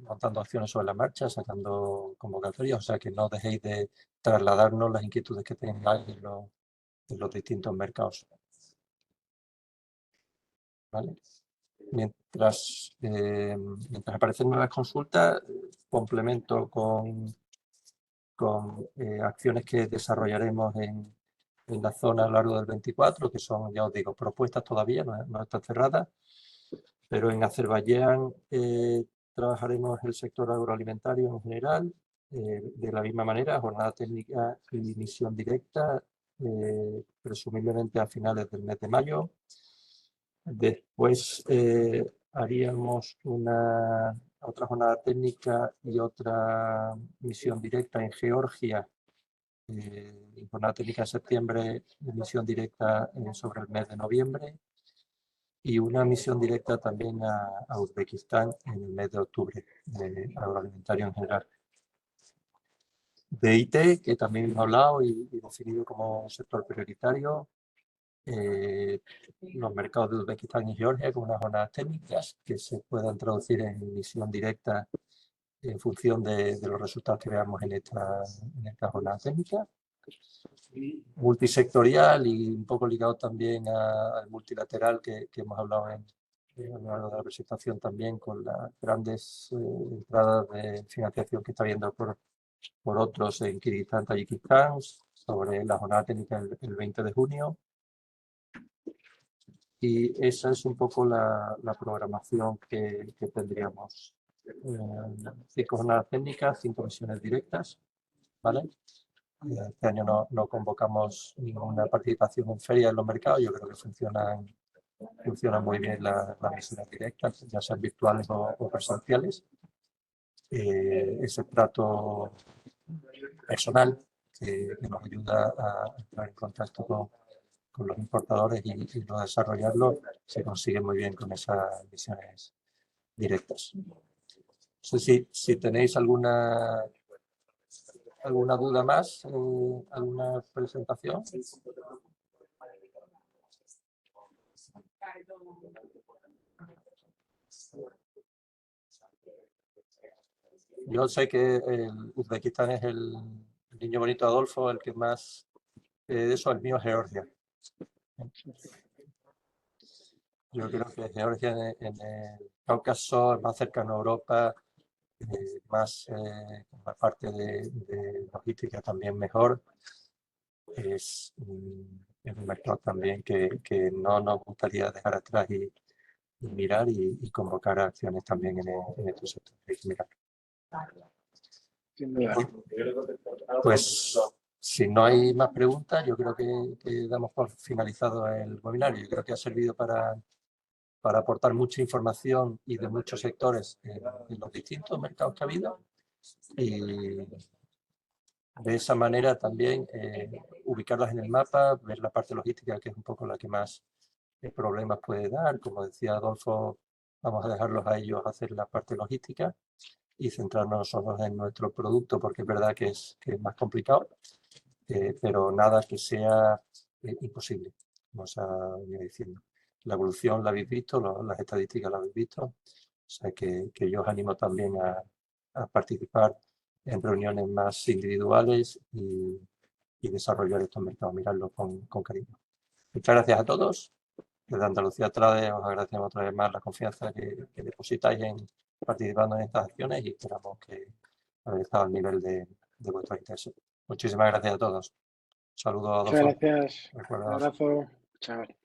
Speaker 1: montando acciones sobre la marcha, sacando convocatorias, o sea que no dejéis de trasladarnos las inquietudes que tengáis en los distintos mercados. ¿Vale? Mientras aparecen nuevas consultas, complemento con acciones que desarrollaremos en la zona a lo largo del 24, que son, ya os digo, propuestas todavía, no están cerradas, pero en Azerbaiyán trabajaremos el sector agroalimentario en general, de la misma manera, jornada técnica y misión directa, presumiblemente a finales del mes de mayo. Después haríamos otra jornada técnica y otra misión directa en Georgia, jornada técnica en septiembre, misión directa sobre el mes de noviembre, y una misión directa también a Uzbekistán en el mes de octubre, agroalimentario en general. De IT, que también hemos hablado y definido como un sector prioritario, los mercados de Uzbekistán y Georgia con unas jornadas técnicas que se puedan traducir en misión directa en función de los resultados que veamos en esta jornada técnica. Multisectorial y un poco ligado también al multilateral que hemos hablado a lo largo de la presentación también, con las grandes entradas de financiación que está viendo por otros en Kirguistán, Tayikistán, sobre la jornada técnica el 20 de junio. Y esa es un poco la programación que tendríamos. 5 jornadas técnicas, 5 misiones directas, ¿vale? Este año no convocamos ninguna participación en ferias en los mercados. Yo creo que funcionan muy bien las misiones directas, ya sean virtuales o presenciales. Ese trato personal que nos ayuda a entrar en contacto con los importadores y no desarrollarlo, se consigue muy bien con esas misiones directas. No sé si tenéis alguna duda más, alguna presentación. Yo sé que Uzbekistán es el niño bonito Adolfo, el que más de eso, el mío es Georgia. Yo creo que Georgia en el Cáucaso es más cercano a Europa, más la parte de logística también mejor. Es un mercado también que no nos gustaría dejar atrás y mirar y convocar acciones también en estos sectores. Pues Si no hay más preguntas, yo creo que damos por finalizado el webinario. Yo creo que ha servido para aportar mucha información y de muchos sectores en los distintos mercados que ha habido. Y de esa manera también ubicarlas en el mapa, ver la parte logística, que es un poco la que más problemas puede dar. Como decía Adolfo, vamos a dejarlos a ellos hacer la parte logística y centrarnos nosotros en nuestro producto, porque es verdad que es más complicado, pero nada que sea imposible, como se ha venido diciendo. La evolución la habéis visto, las estadísticas la habéis visto, o sea que yo os animo también a participar en reuniones más individuales y desarrollar estos mercados, mirarlos con cariño. Muchas gracias a todos. Desde Andalucía Trade os agradecemos otra vez más la confianza que depositáis en participando en estas acciones y esperamos que habéis estado al nivel de vuestros intereses. Muchísimas gracias a todos. Saludos,
Speaker 2: Muchas
Speaker 1: Adolfo.
Speaker 2: gracias. Un
Speaker 1: Recuerda.
Speaker 2: abrazo. Chao.